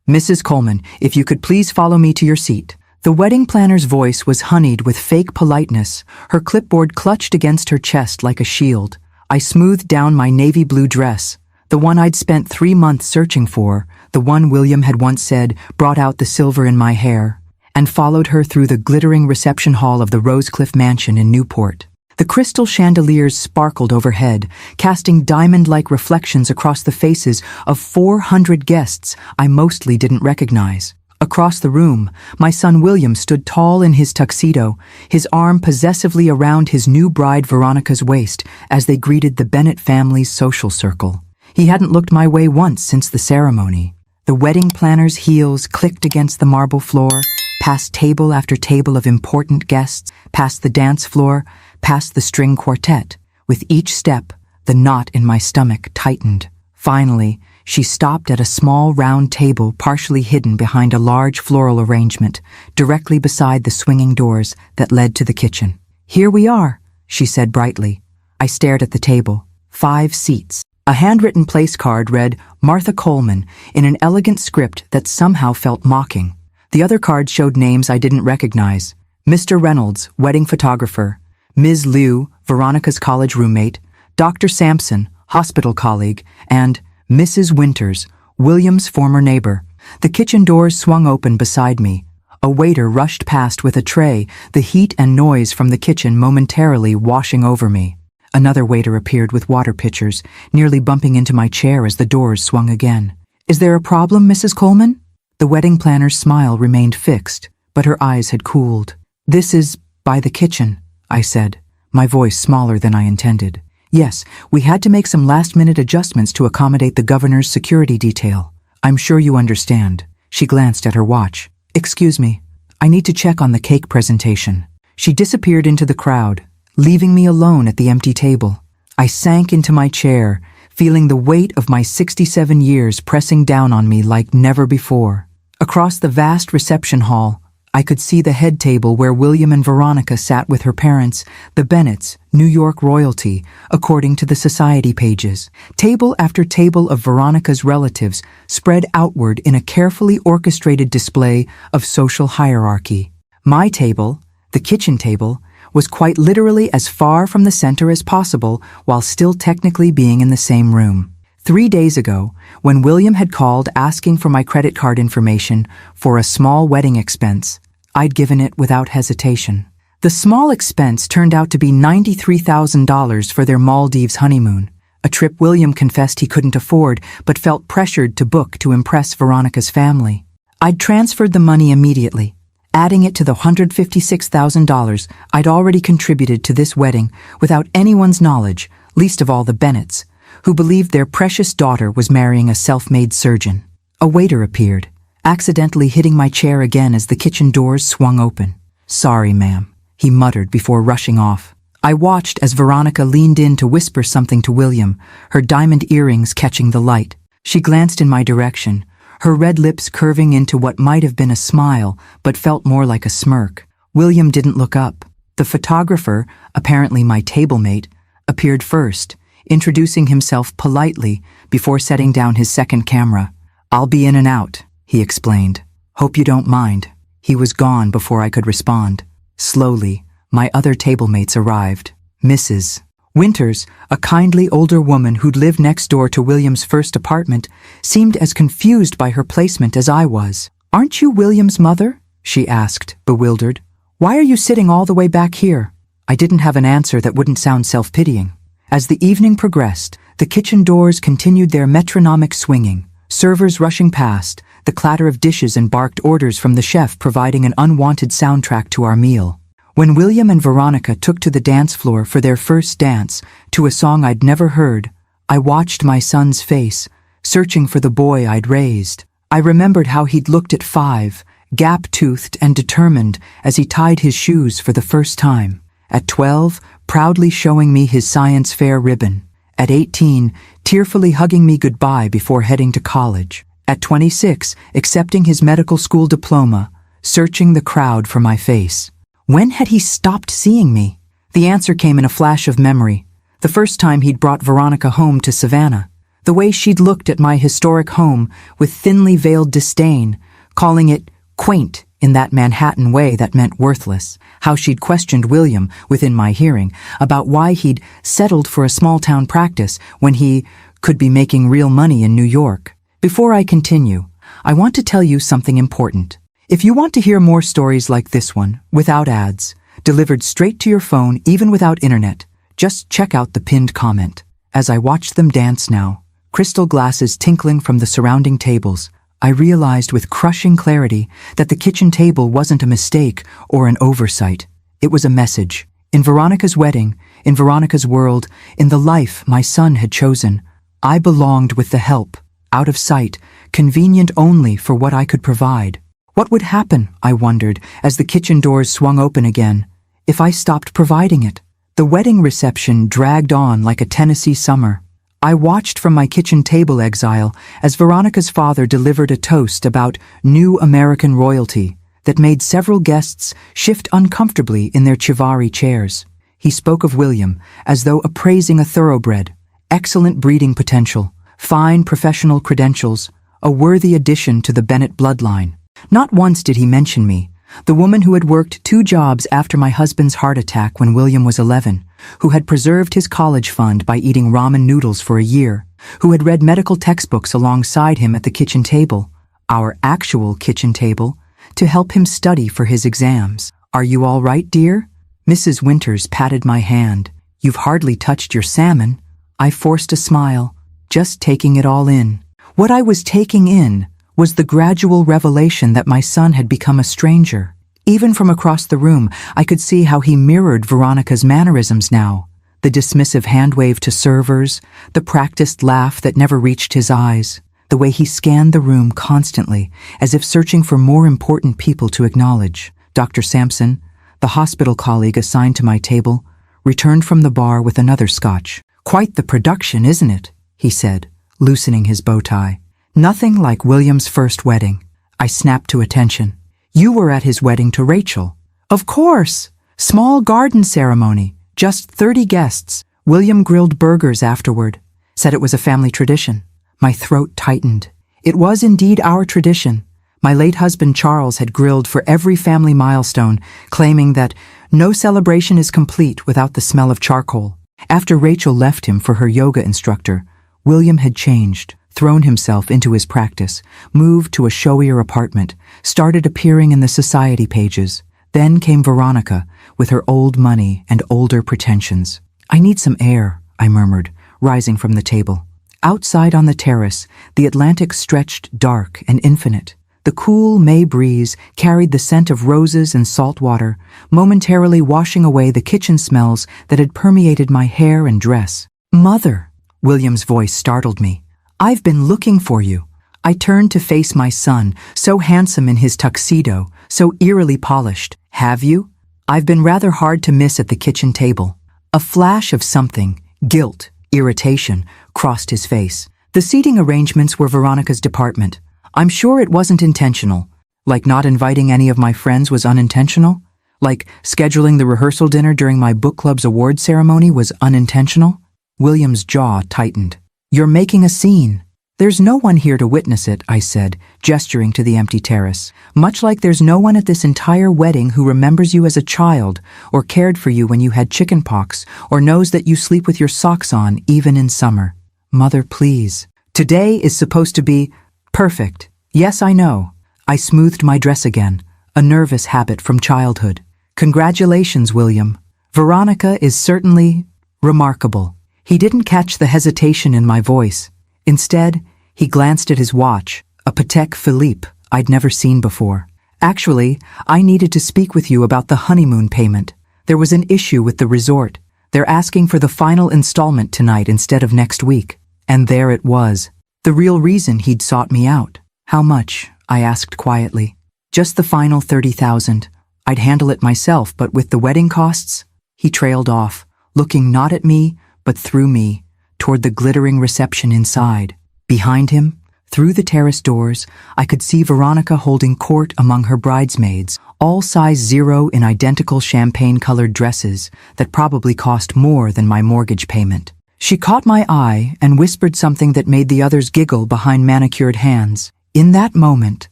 "Mrs. Coleman, if you could please follow me to your seat." The wedding planner's voice was honeyed with fake politeness, her clipboard clutched against her chest like a shield. I smoothed down my navy blue dress, the one I'd spent 3 months searching for, the one William had once said brought out the silver in my hair, and followed her through the glittering reception hall of the Rosecliff Mansion in Newport. The crystal chandeliers sparkled overhead, casting diamond-like reflections across the faces of 400 guests I mostly didn't recognize. Across the room, my son William stood tall in his tuxedo, his arm possessively around his new bride Veronica's waist as they greeted the Bennett family's social circle. He hadn't looked my way once since the ceremony. The wedding planner's heels clicked against the marble floor, past table after table of important guests, past the dance floor, past the string quartet. With each step, the knot in my stomach tightened. Finally, she stopped at a small round table partially hidden behind a large floral arrangement, directly beside the swinging doors that led to the kitchen. "Here we are," she said brightly. I stared at the table. 5 seats. A handwritten place card read, "Martha Coleman," in an elegant script that somehow felt mocking. The other cards showed names I didn't recognize. Mr. Reynolds, wedding photographer. Ms. Liu, Veronica's college roommate. Dr. Sampson, hospital colleague. And Mrs. Winters, William's former neighbor. The kitchen doors swung open beside me. A waiter rushed past with a tray, the heat and noise from the kitchen momentarily washing over me. Another waiter appeared with water pitchers, nearly bumping into my chair as the doors swung again. "Is there a problem, Mrs. Coleman?" The wedding planner's smile remained fixed, but her eyes had cooled. "This is by the kitchen," I said, my voice smaller than I intended. "Yes, we had to make some last-minute adjustments to accommodate the governor's security detail. I'm sure you understand." She glanced at her watch. "Excuse me, I need to check on the cake presentation." She disappeared into the crowd, leaving me alone at the empty table. I sank into my chair, feeling the weight of my 67 years pressing down on me like never before. Across the vast reception hall, I could see the head table where William and Veronica sat with her parents, the Bennetts, New York royalty, according to the society pages. Table after table of Veronica's relatives spread outward in a carefully orchestrated display of social hierarchy. My table, the kitchen table, was quite literally as far from the center as possible while still technically being in the same room. 3 days ago, when William had called asking for my credit card information for a small wedding expense, I'd given it without hesitation. The small expense turned out to be $93,000 for their Maldives honeymoon, a trip William confessed he couldn't afford but felt pressured to book to impress Veronica's family. I'd transferred the money immediately, adding it to the $156,000 I'd already contributed to this wedding without anyone's knowledge, least of all the Bennetts, who believed their precious daughter was marrying a self-made surgeon. A waiter appeared, accidentally hitting my chair again as the kitchen doors swung open. "Sorry, ma'am," he muttered before rushing off. I watched as Veronica leaned in to whisper something to William, her diamond earrings catching the light. She glanced in my direction, her red lips curving into what might have been a smile but felt more like a smirk. William didn't look up. The photographer, apparently my table-mate, appeared first, introducing himself politely before setting down his second camera. "I'll be in and out," he explained. "Hope you don't mind." He was gone before I could respond. Slowly, my other table-mates arrived. Mrs. Winters, a kindly older woman who'd lived next door to William's first apartment, seemed as confused by her placement as I was. "Aren't you William's mother?" she asked, bewildered. "Why are you sitting all the way back here?" I didn't have an answer that wouldn't sound self-pitying. As the evening progressed, the kitchen doors continued their metronomic swinging, servers rushing past, the clatter of dishes and barked orders from the chef providing an unwanted soundtrack to our meal. When William and Veronica took to the dance floor for their first dance, to a song I'd never heard, I watched my son's face, searching for the boy I'd raised. I remembered how he'd looked at 5, gap-toothed and determined as he tied his shoes for the first time. At 12, proudly showing me his science fair ribbon. At 18, tearfully hugging me goodbye before heading to college. At 26, accepting his medical school diploma, searching the crowd for my face. When had he stopped seeing me? The answer came in a flash of memory. The first time he'd brought Veronica home to Savannah. The way she'd looked at my historic home with thinly veiled disdain, calling it quaint in that Manhattan way that meant worthless. How she'd questioned William, within my hearing, about why he'd settled for a small-town practice when he could be making real money in New York. Before I continue, I want to tell you something important. If you want to hear more stories like this one, without ads, delivered straight to your phone even without internet, just check out the pinned comment. As I watched them dance now, crystal glasses tinkling from the surrounding tables, I realized with crushing clarity that the kitchen table wasn't a mistake or an oversight. It was a message. In Veronica's wedding, in Veronica's world, in the life my son had chosen, I belonged with the help, out of sight, convenient only for what I could provide. What would happen, I wondered, as the kitchen doors swung open again, if I stopped providing it? The wedding reception dragged on like a Tennessee summer. I watched from my kitchen table exile as Veronica's father delivered a toast about new American royalty that made several guests shift uncomfortably in their chivalry chairs. He spoke of William as though appraising a thoroughbred, excellent breeding potential, fine professional credentials, a worthy addition to the Bennett bloodline. Not once did he mention me, the woman who had worked 2 jobs after my husband's heart attack when William was 11, who had preserved his college fund by eating ramen noodles for a year, who had read medical textbooks alongside him at the kitchen table, our actual kitchen table, to help him study for his exams. "Are you all right, dear?" Mrs. Winters patted my hand. "You've hardly touched your salmon." I forced a smile, just taking it all in. What I was taking in was the gradual revelation that my son had become a stranger. Even from across the room, I could see how he mirrored Veronica's mannerisms now. The dismissive hand-wave to servers, the practiced laugh that never reached his eyes, the way he scanned the room constantly, as if searching for more important people to acknowledge. Dr. Sampson, the hospital colleague assigned to my table, returned from the bar with another scotch. "Quite the production, isn't it?" he said, loosening his bow tie. "Nothing like William's first wedding." I snapped to attention. "You were at his wedding to Rachel." "Of course! Small garden ceremony, just 30 guests. William grilled burgers afterward, said it was a family tradition." My throat tightened. It was indeed our tradition. My late husband Charles had grilled for every family milestone, claiming that no celebration is complete without the smell of charcoal. After Rachel left him for her yoga instructor, William had changed, thrown himself into his practice, moved to a showier apartment, started appearing in the society pages. Then came Veronica, with her old money and older pretensions. "I need some air," I murmured, rising from the table. Outside on the terrace, the Atlantic stretched dark and infinite. The cool May breeze carried the scent of roses and salt water, momentarily washing away the kitchen smells that had permeated my hair and dress. "Mother!" William's voice startled me. "I've been looking for you." I turned to face my son, so handsome in his tuxedo, so eerily polished. "Have you?" "I've been rather hard to miss at the kitchen table." A flash of something, guilt, irritation, crossed his face. The seating arrangements were Veronica's department. I'm sure it wasn't intentional. Like not inviting any of my friends was unintentional? Like scheduling the rehearsal dinner during my book club's award ceremony was unintentional? William's jaw tightened. "You're making a scene." "There's no one here to witness it," I said, gesturing to the empty terrace. "Much like there's no one at this entire wedding who remembers you as a child, or cared for you when you had chickenpox, or knows that you sleep with your socks on even in summer." "Mother, please. Today is supposed to be perfect." "Yes, I know." I smoothed my dress again, a nervous habit from childhood. "Congratulations, William. Veronica is certainly remarkable." He didn't catch the hesitation in my voice. Instead, he glanced at his watch, a Patek Philippe I'd never seen before. "Actually, I needed to speak with you about the honeymoon payment. There was an issue with the resort. They're asking for the final installment tonight instead of next week." And there it was. The real reason he'd sought me out. "How much?" I asked quietly. "Just the final 30,000. I'd handle it myself, but with the wedding costs?" He trailed off, looking not at me, but through me, toward the glittering reception inside. Behind him, through the terrace doors, I could see Veronica holding court among her bridesmaids, all size 0 in identical champagne-colored dresses that probably cost more than my mortgage payment. She caught my eye and whispered something that made the others giggle behind manicured hands. In that moment,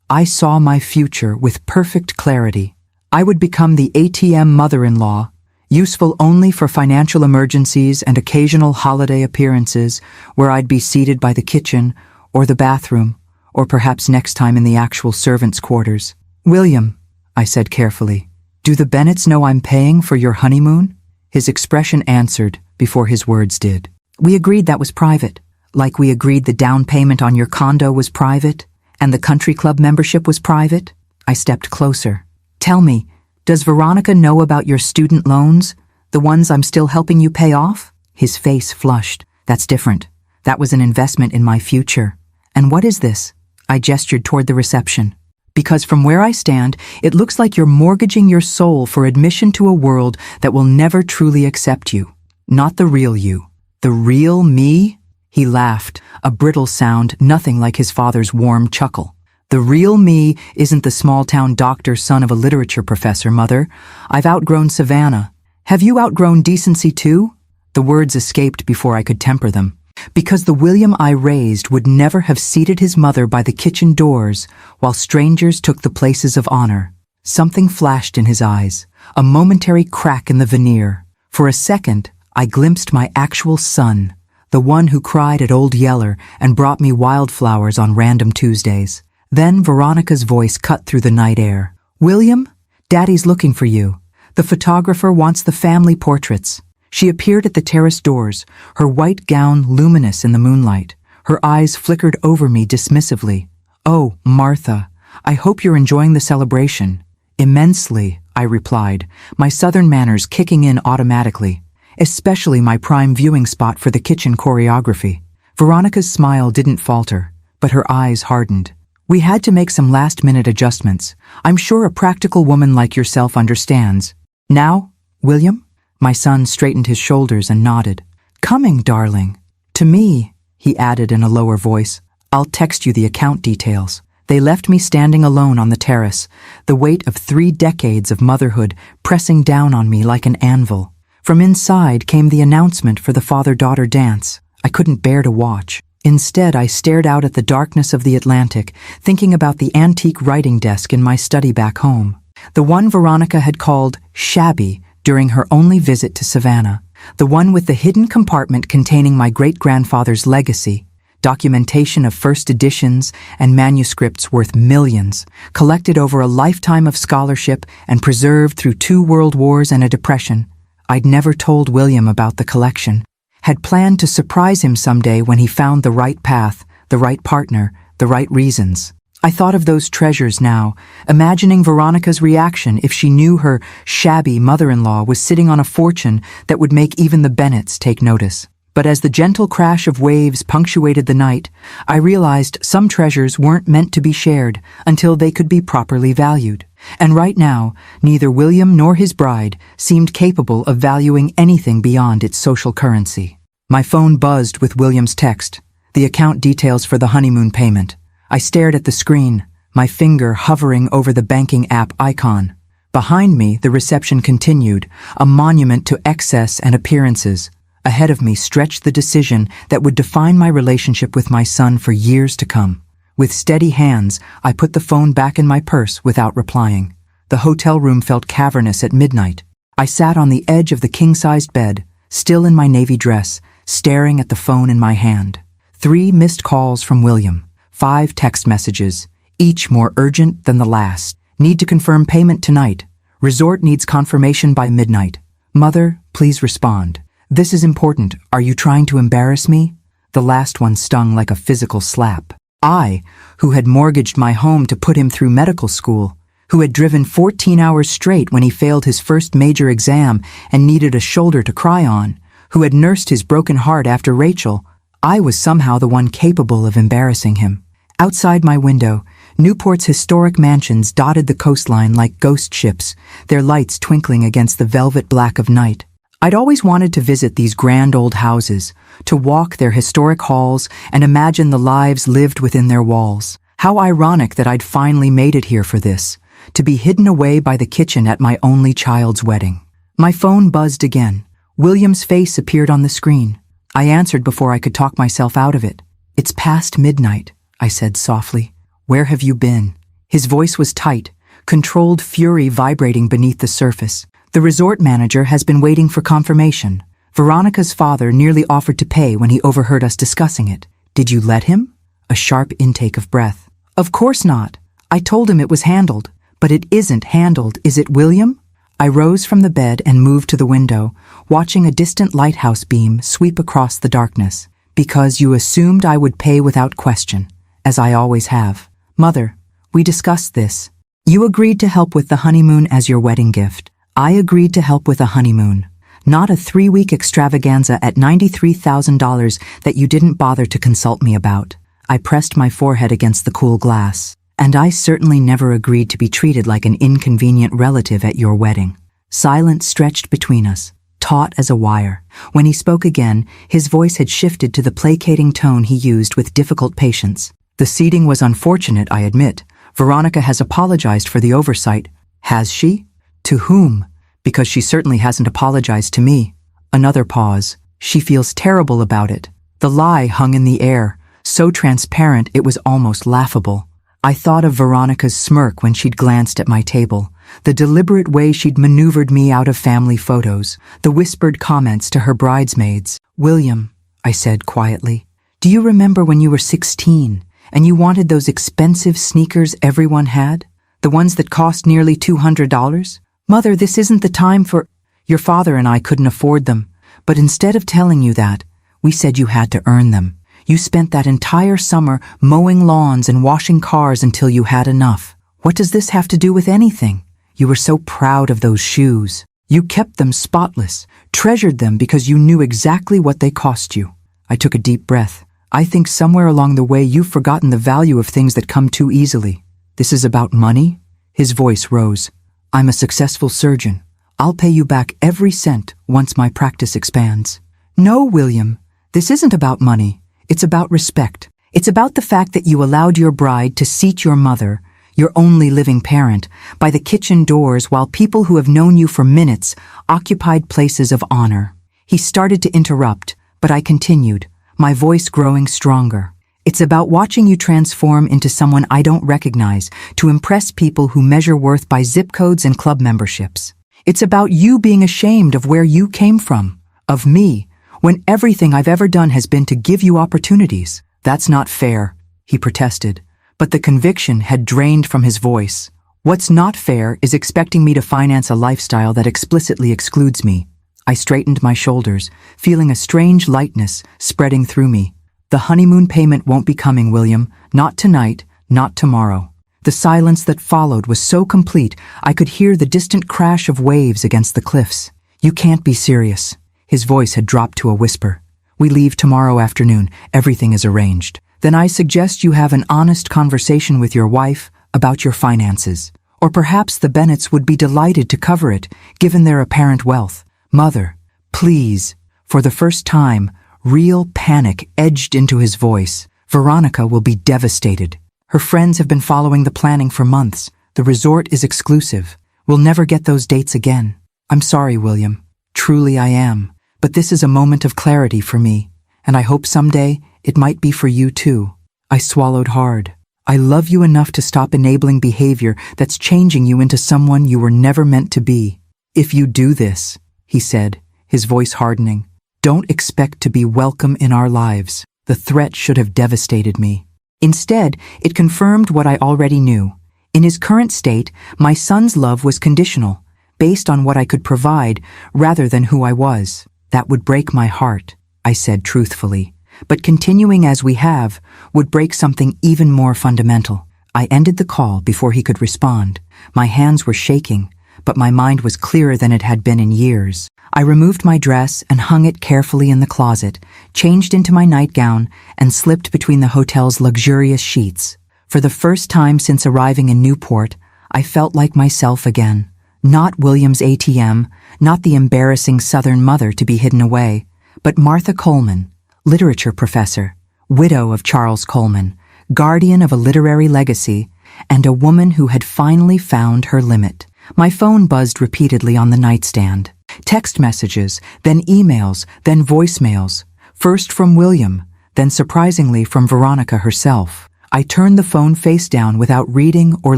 I saw my future with perfect clarity. I would become the ATM mother-in-law, useful only for financial emergencies and occasional holiday appearances where I'd be seated by the kitchen or the bathroom, or perhaps next time in the actual servants' quarters. "William," I said carefully, "do the Bennetts know I'm paying for your honeymoon?" His expression answered before his words did. "We agreed that was private, like we agreed the down payment on your condo was private and the country club membership was private." I stepped closer. "Tell me, does Veronica know about your student loans, the ones I'm still helping you pay off?" His face flushed. "That's different. That was an investment in my future." "And what is this?" I gestured toward the reception. "Because from where I stand, it looks like you're mortgaging your soul for admission to a world that will never truly accept you. Not the real you. The real me?" He laughed, a brittle sound nothing like his father's warm chuckle. "The real me isn't the small-town doctor son of a literature professor, Mother. I've outgrown Savannah. Have you outgrown decency too?" The words escaped before I could temper them. Because the William I raised would never have seated his mother by the kitchen doors while strangers took the places of honor. Something flashed in his eyes, a momentary crack in the veneer. For a second, I glimpsed my actual son, the one who cried at Old Yeller and brought me wildflowers on random Tuesdays. Then Veronica's voice cut through the night air. "William, Daddy's looking for you. The photographer wants the family portraits." She appeared at the terrace doors, her white gown luminous in the moonlight. Her eyes flickered over me dismissively. "Oh, Martha, I hope you're enjoying the celebration." "Immensely," I replied, my southern manners kicking in automatically. "Especially my prime viewing spot for the kitchen choreography." Veronica's smile didn't falter, but her eyes hardened. "We had to make some last-minute adjustments. I'm sure a practical woman like yourself understands. Now, William?" My son straightened his shoulders and nodded. "Coming, darling." "To me," he added in a lower voice. "I'll text you the account details." They left me standing alone on the terrace, the weight of 3 decades of motherhood pressing down on me like an anvil. From inside came the announcement for the father-daughter dance. I couldn't bear to watch. Instead, I stared out at the darkness of the Atlantic, thinking about the antique writing desk in my study back home. The one Veronica had called shabby during her only visit to Savannah. The one with the hidden compartment containing my great-grandfather's legacy, documentation of first editions and manuscripts worth millions, collected over a lifetime of scholarship and preserved through 2 world wars and a depression. I'd never told William about the collection. Had planned to surprise him someday when he found the right path, the right partner, the right reasons. I thought of those treasures now, imagining Veronica's reaction if she knew her shabby mother-in-law was sitting on a fortune that would make even the Bennetts take notice. But as the gentle crash of waves punctuated the night, I realized some treasures weren't meant to be shared until they could be properly valued. And right now, neither William nor his bride seemed capable of valuing anything beyond its social currency. My phone buzzed with William's text, the account details for the honeymoon payment. I stared at the screen, my finger hovering over the banking app icon. Behind me, the reception continued, a monument to excess and appearances. Ahead of me stretched the decision that would define my relationship with my son for years to come. With steady hands, I put the phone back in my purse without replying. The hotel room felt cavernous at midnight. I sat on the edge of the king-sized bed, still in my navy dress, staring at the phone in my hand. 3 missed calls from William. 5 text messages, each more urgent than the last. Need to confirm payment tonight. Resort needs confirmation by midnight. Mother, please respond. This is important. Are you trying to embarrass me? The last one stung like a physical slap. I, who had mortgaged my home to put him through medical school, who had driven 14 hours straight when he failed his first major exam and needed a shoulder to cry on, who had nursed his broken heart after Rachel, I was somehow the one capable of embarrassing him. Outside my window, Newport's historic mansions dotted the coastline like ghost ships, their lights twinkling against the velvet black of night. I'd always wanted to visit these grand old houses, to walk their historic halls and imagine the lives lived within their walls. How ironic that I'd finally made it here for this, to be hidden away by the kitchen at my only child's wedding. My phone buzzed again. William's face appeared on the screen. I answered before I could talk myself out of it. It's past midnight, I said softly. Where have you been? His voice was tight, controlled fury vibrating beneath the surface. The resort manager has been waiting for confirmation. Veronica's father nearly offered to pay when he overheard us discussing it. Did you let him? A sharp intake of breath. Of course not. I told him it was handled. But it isn't handled, is it, William? I rose from the bed and moved to the window, watching a distant lighthouse beam sweep across the darkness. Because you assumed I would pay without question, as I always have. Mother, we discussed this. You agreed to help with the honeymoon as your wedding gift. I agreed to help with a honeymoon, not a 3-week extravaganza at $93,000 that you didn't bother to consult me about. I pressed my forehead against the cool glass. And I certainly never agreed to be treated like an inconvenient relative at your wedding. Silence stretched between us, taut as a wire. When he spoke again, his voice had shifted to the placating tone he used with difficult patience. The seating was unfortunate, I admit. Veronica has apologized for the oversight. Has she? To whom? Because she certainly hasn't apologized to me. Another pause. She feels terrible about it. The lie hung in the air, so transparent it was almost laughable. I thought of Veronica's smirk when she'd glanced at my table, the deliberate way she'd maneuvered me out of family photos, the whispered comments to her bridesmaids. William, I said quietly, do you remember when you were 16 and you wanted those expensive sneakers everyone had? The ones that cost nearly $200? Mother, this isn't the time for... Your father and I couldn't afford them, but instead of telling you that, we said you had to earn them. You spent that entire summer mowing lawns and washing cars until you had enough. What does this have to do with anything? You were so proud of those shoes. You kept them spotless, treasured them because you knew exactly what they cost you. I took a deep breath. I think somewhere along the way you've forgotten the value of things that come too easily. This is about money? His voice rose. I'm a successful surgeon. I'll pay you back every cent once my practice expands. No, William, this isn't about money. It's about respect. It's about the fact that you allowed your bride to seat your mother, your only living parent, by the kitchen doors while people who have known you for minutes occupied places of honor. He started to interrupt, but I continued, my voice growing stronger. It's about watching you transform into someone I don't recognize to impress people who measure worth by zip codes and club memberships. It's about you being ashamed of where you came from, of me, when everything I've ever done has been to give you opportunities. That's not fair, he protested, but the conviction had drained from his voice. What's not fair is expecting me to finance a lifestyle that explicitly excludes me. I straightened my shoulders, feeling a strange lightness spreading through me. The honeymoon payment won't be coming, William. Not tonight, not tomorrow. The silence that followed was so complete I could hear the distant crash of waves against the cliffs. You can't be serious. His voice had dropped to a whisper. We leave tomorrow afternoon. Everything is arranged. Then I suggest you have an honest conversation with your wife about your finances. Or perhaps the Bennetts would be delighted to cover it, given their apparent wealth. Mother, please. For the first time, real panic edged into his voice. Veronica will be devastated. Her friends have been following the planning for months. The resort is exclusive. We'll never get those dates again. I'm sorry, William. Truly I am. But this is a moment of clarity for me, and I hope someday it might be for you too. I swallowed hard. I love you enough to stop enabling behavior that's changing you into someone you were never meant to be. If you do this, he said, his voice hardening, don't expect to be welcome in our lives. The threat should have devastated me. Instead, it confirmed what I already knew. In his current state, my son's love was conditional, based on what I could provide rather than who I was. That would break my heart, I said truthfully. But continuing as we have would break something even more fundamental. I ended the call before he could respond. My hands were shaking, but my mind was clearer than it had been in years. I removed my dress and hung it carefully in the closet, changed into my nightgown, and slipped between the hotel's luxurious sheets. For the first time since arriving in Newport, I felt like myself again. Not William's ATM, not the embarrassing Southern mother to be hidden away, but Martha Coleman, literature professor, widow of Charles Coleman, guardian of a literary legacy, and a woman who had finally found her limit. My phone buzzed repeatedly on the nightstand. Text messages, then emails, then voicemails. First from William, then surprisingly from Veronica herself. I turned the phone face down without reading or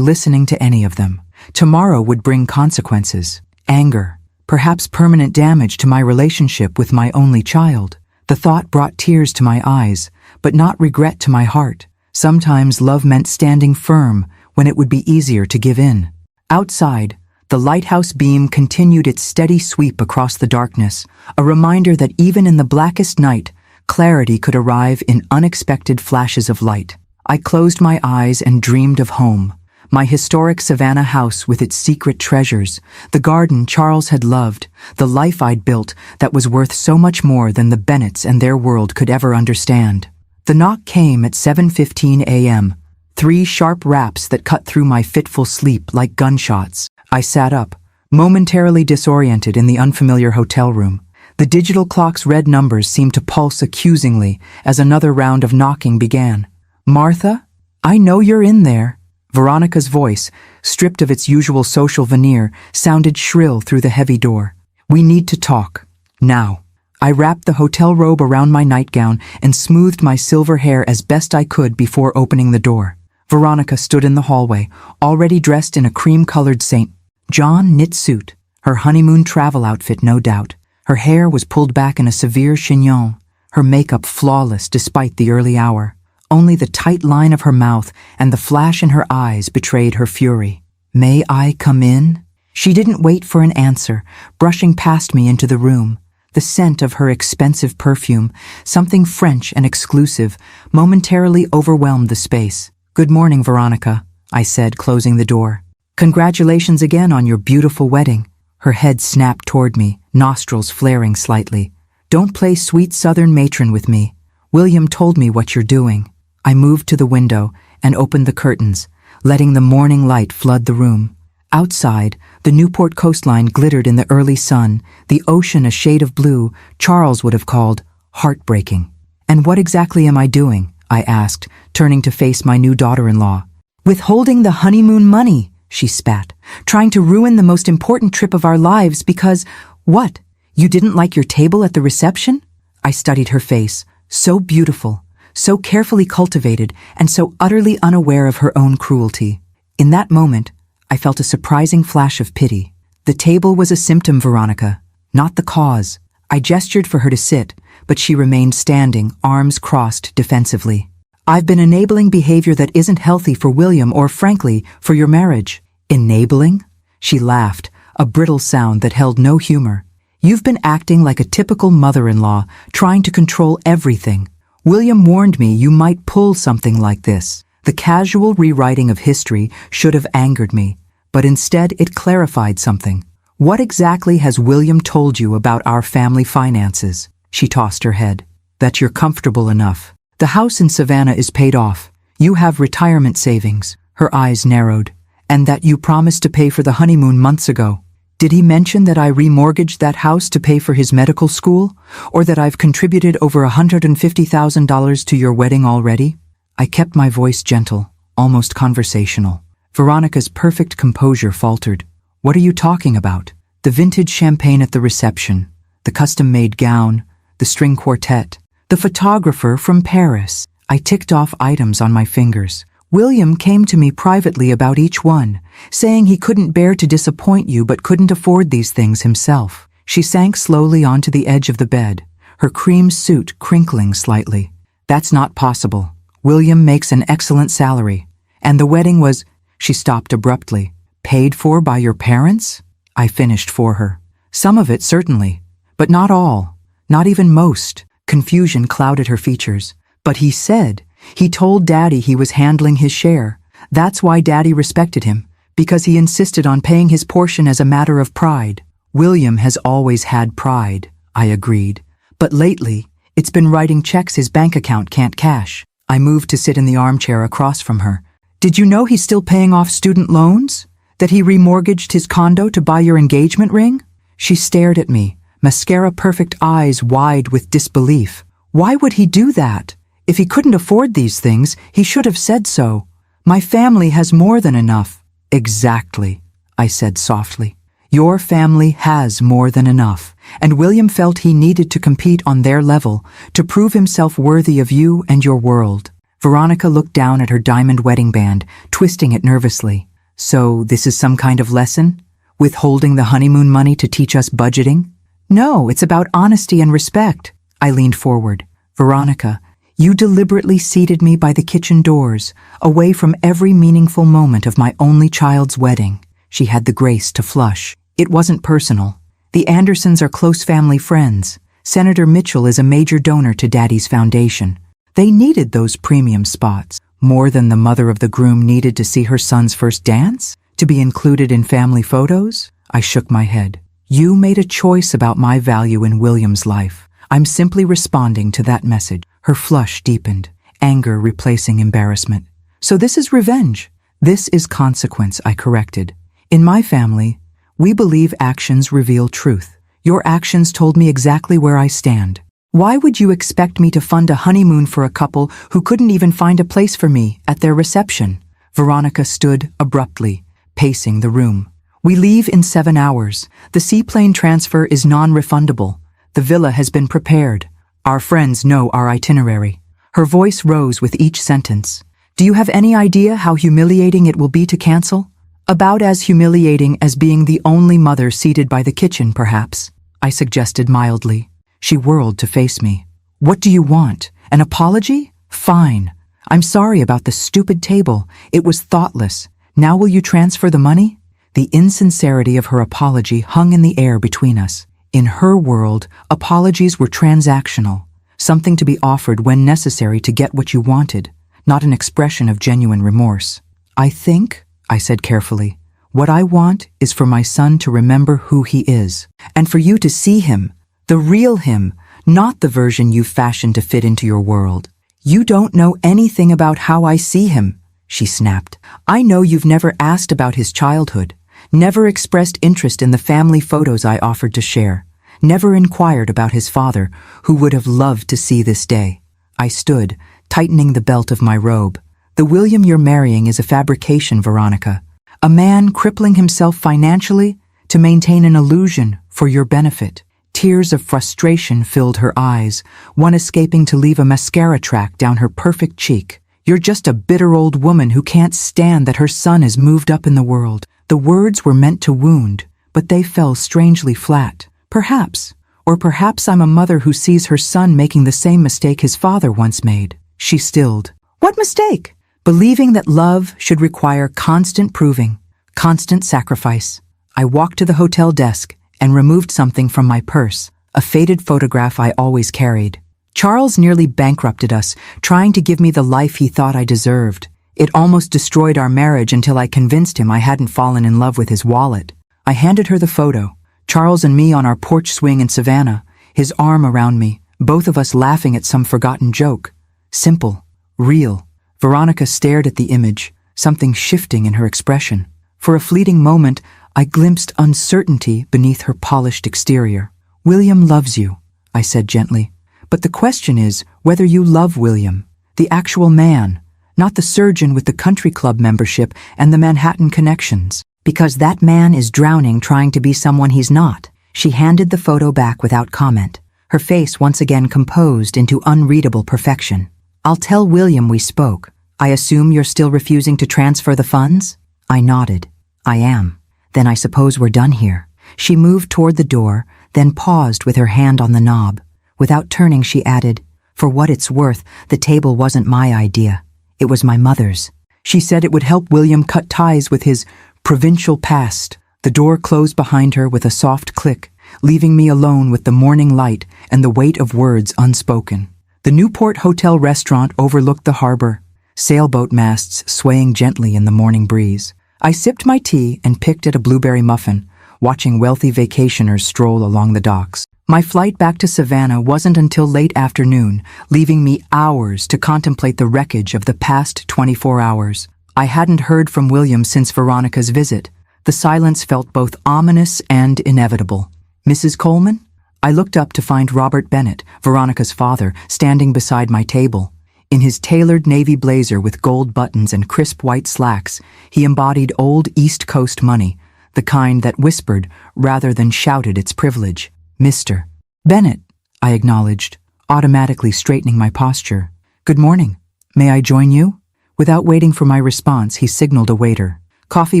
listening to any of them. Tomorrow would bring consequences, anger, perhaps permanent damage to my relationship with my only child. The thought brought tears to my eyes, but not regret to my heart. Sometimes love meant standing firm when it would be easier to give in. Outside, the lighthouse beam continued its steady sweep across the darkness, a reminder that even in the blackest night, clarity could arrive in unexpected flashes of light. I closed my eyes and dreamed of home. My historic Savannah house with its secret treasures, the garden Charles had loved, the life I'd built that was worth so much more than the Bennetts and their world could ever understand. The knock came at 7:15 a.m., 3 sharp raps that cut through my fitful sleep like gunshots. I sat up, momentarily disoriented in the unfamiliar hotel room. The digital clock's red numbers seemed to pulse accusingly as another round of knocking began. "Martha? I know you're in there." Veronica's voice, stripped of its usual social veneer, sounded shrill through the heavy door. "We need to talk. Now." I wrapped the hotel robe around my nightgown and smoothed my silver hair as best I could before opening the door. Veronica stood in the hallway, already dressed in a cream-colored St. John knit suit, her honeymoon travel outfit no doubt. Her hair was pulled back in a severe chignon, her makeup flawless despite the early hour. Only the tight line of her mouth and the flash in her eyes betrayed her fury. "May I come in?" She didn't wait for an answer, brushing past me into the room. The scent of her expensive perfume, something French and exclusive, momentarily overwhelmed the space. "Good morning, Veronica," I said, closing the door. "Congratulations again on your beautiful wedding." Her head snapped toward me, nostrils flaring slightly. "Don't play sweet southern matron with me. William told me what you're doing." I moved to the window and opened the curtains, letting the morning light flood the room. Outside, the Newport coastline glittered in the early sun, the ocean a shade of blue Charles would have called heartbreaking. "And what exactly am I doing?" I asked, turning to face my new daughter-in-law. "Withholding the honeymoon money," she spat. "Trying to ruin the most important trip of our lives because, what, you didn't like your table at the reception?" I studied her face, so beautiful, so carefully cultivated, and so utterly unaware of her own cruelty. In that moment, I felt a surprising flash of pity. The table was a symptom, Veronica, not the cause. I gestured for her to sit, but she remained standing, arms crossed defensively. "I've been enabling behavior that isn't healthy for William or, frankly, for your marriage." "Enabling?" She laughed, a brittle sound that held no humor. "You've been acting like a typical mother-in-law, trying to control everything. William warned me you might pull something like this. The casual rewriting of history should have angered me, but instead it clarified something. What exactly has William told you about our family finances?" She tossed her head. "That you're comfortable enough. The house in Savannah is paid off. You have retirement savings." Her eyes narrowed. "And that you promised to pay for the honeymoon months ago. Did he mention that I remortgaged that house to pay for his medical school? Or that I've contributed over $150,000 to your wedding already?" I kept my voice gentle, almost conversational. Veronica's perfect composure faltered. "What are you talking about?" "The vintage champagne at the reception, the custom-made gown, the string quartet, the photographer from Paris." I ticked off items on my fingers. "William came to me privately about each one, saying he couldn't bear to disappoint you but couldn't afford these things himself." She sank slowly onto the edge of the bed, her cream suit crinkling slightly. "That's not possible. William makes an excellent salary. And the wedding was—" She stopped abruptly. "Paid for by your parents?" I finished for her. "Some of it, certainly. But not all. Not even most." Confusion clouded her features. "But he told Daddy he was handling his share. That's why Daddy respected him, because he insisted on paying his portion as a matter of pride." "William has always had pride," I agreed. "But lately, it's been writing checks his bank account can't cash." I moved to sit in the armchair across from her. "Did you know he's still paying off student loans? That he remortgaged his condo to buy your engagement ring?" She stared at me, mascara-perfect eyes wide with disbelief. "Why would he do that? If he couldn't afford these things, he should have said so. My family has more than enough." "Exactly," I said softly. Your family has more than enough, and William felt he needed to compete on their level to prove himself worthy of you and your world. Veronica looked down at her diamond wedding band, twisting it nervously. So this is some kind of lesson? Withholding the honeymoon money to teach us budgeting? No, it's about honesty and respect. I leaned forward. Veronica, you deliberately seated me by the kitchen doors, away from every meaningful moment of my only child's wedding. She had the grace to flush. It wasn't personal. The Andersons are close family friends. Senator Mitchell is a major donor to Daddy's foundation. They needed those premium spots, more than the mother of the groom needed to see her son's first dance? To be included in family photos? I shook my head. You made a choice about my value in William's life. I'm simply responding to that message. Her flush deepened, anger replacing embarrassment. So this is revenge. This is consequence, I corrected. In my family, we believe actions reveal truth. Your actions told me exactly where I stand. Why would you expect me to fund a honeymoon for a couple who couldn't even find a place for me at their reception? Veronica stood abruptly, pacing the room. We leave in 7 hours. The seaplane transfer is non-refundable. The villa has been prepared. Our friends know our itinerary. Her voice rose with each sentence. Do you have any idea how humiliating it will be to cancel? About as humiliating as being the only mother seated by the kitchen, perhaps, I suggested mildly. She whirled to face me. What do you want? An apology? Fine. I'm sorry about the stupid table. It was thoughtless. Now will you transfer the money? The insincerity of her apology hung in the air between us. In her world, apologies were transactional, something to be offered when necessary to get what you wanted, not an expression of genuine remorse. I think, I said carefully, what I want is for my son to remember who he is, and for you to see him, the real him, not the version you fashioned to fit into your world. You don't know anything about how I see him, she snapped. I know you've never asked about his childhood, never expressed interest in the family photos I offered to share, never inquired about his father, who would have loved to see this day. I stood, tightening the belt of my robe. The William you're marrying is a fabrication, Veronica. A man crippling himself financially to maintain an illusion for your benefit. Tears of frustration filled her eyes, one escaping to leave a mascara track down her perfect cheek. You're just a bitter old woman who can't stand that her son has moved up in the world. The words were meant to wound, but they fell strangely flat. Perhaps, or perhaps I'm a mother who sees her son making the same mistake his father once made. She stilled. What mistake? Believing that love should require constant proving, constant sacrifice. I walked to the hotel desk and removed something from my purse, a faded photograph I always carried. Charles nearly bankrupted us, trying to give me the life he thought I deserved. It almost destroyed our marriage until I convinced him I hadn't fallen in love with his wallet. I handed her the photo, Charles and me on our porch swing in Savannah, his arm around me, both of us laughing at some forgotten joke. Simple, real. Veronica stared at the image, something shifting in her expression. For a fleeting moment, I glimpsed uncertainty beneath her polished exterior. William loves you, I said gently. But the question is whether you love William, the actual man, not the surgeon with the country club membership and the Manhattan connections. Because that man is drowning trying to be someone he's not. She handed the photo back without comment, her face once again composed into unreadable perfection. I'll tell William we spoke. I assume you're still refusing to transfer the funds? I nodded. I am. Then I suppose we're done here. She moved toward the door, then paused with her hand on the knob. Without turning, she added, for what it's worth, the table wasn't my idea. It was my mother's. She said it would help William cut ties with his provincial past. The door closed behind her with a soft click, leaving me alone with the morning light and the weight of words unspoken. The Newport Hotel restaurant overlooked the harbor, sailboat masts swaying gently in the morning breeze. I sipped my tea and picked at a blueberry muffin, watching wealthy vacationers stroll along the docks. My flight back to Savannah wasn't until late afternoon, leaving me hours to contemplate the wreckage of the past 24 hours. I hadn't heard from William since Veronica's visit. The silence felt both ominous and inevitable. Mrs. Coleman? I looked up to find Robert Bennett, Veronica's father, standing beside my table. In his tailored navy blazer with gold buttons and crisp white slacks, he embodied old East Coast money, the kind that whispered rather than shouted its privilege. "Mr. Bennett," I acknowledged, automatically straightening my posture. "Good morning. May I join you?" Without waiting for my response, he signaled a waiter. "Coffee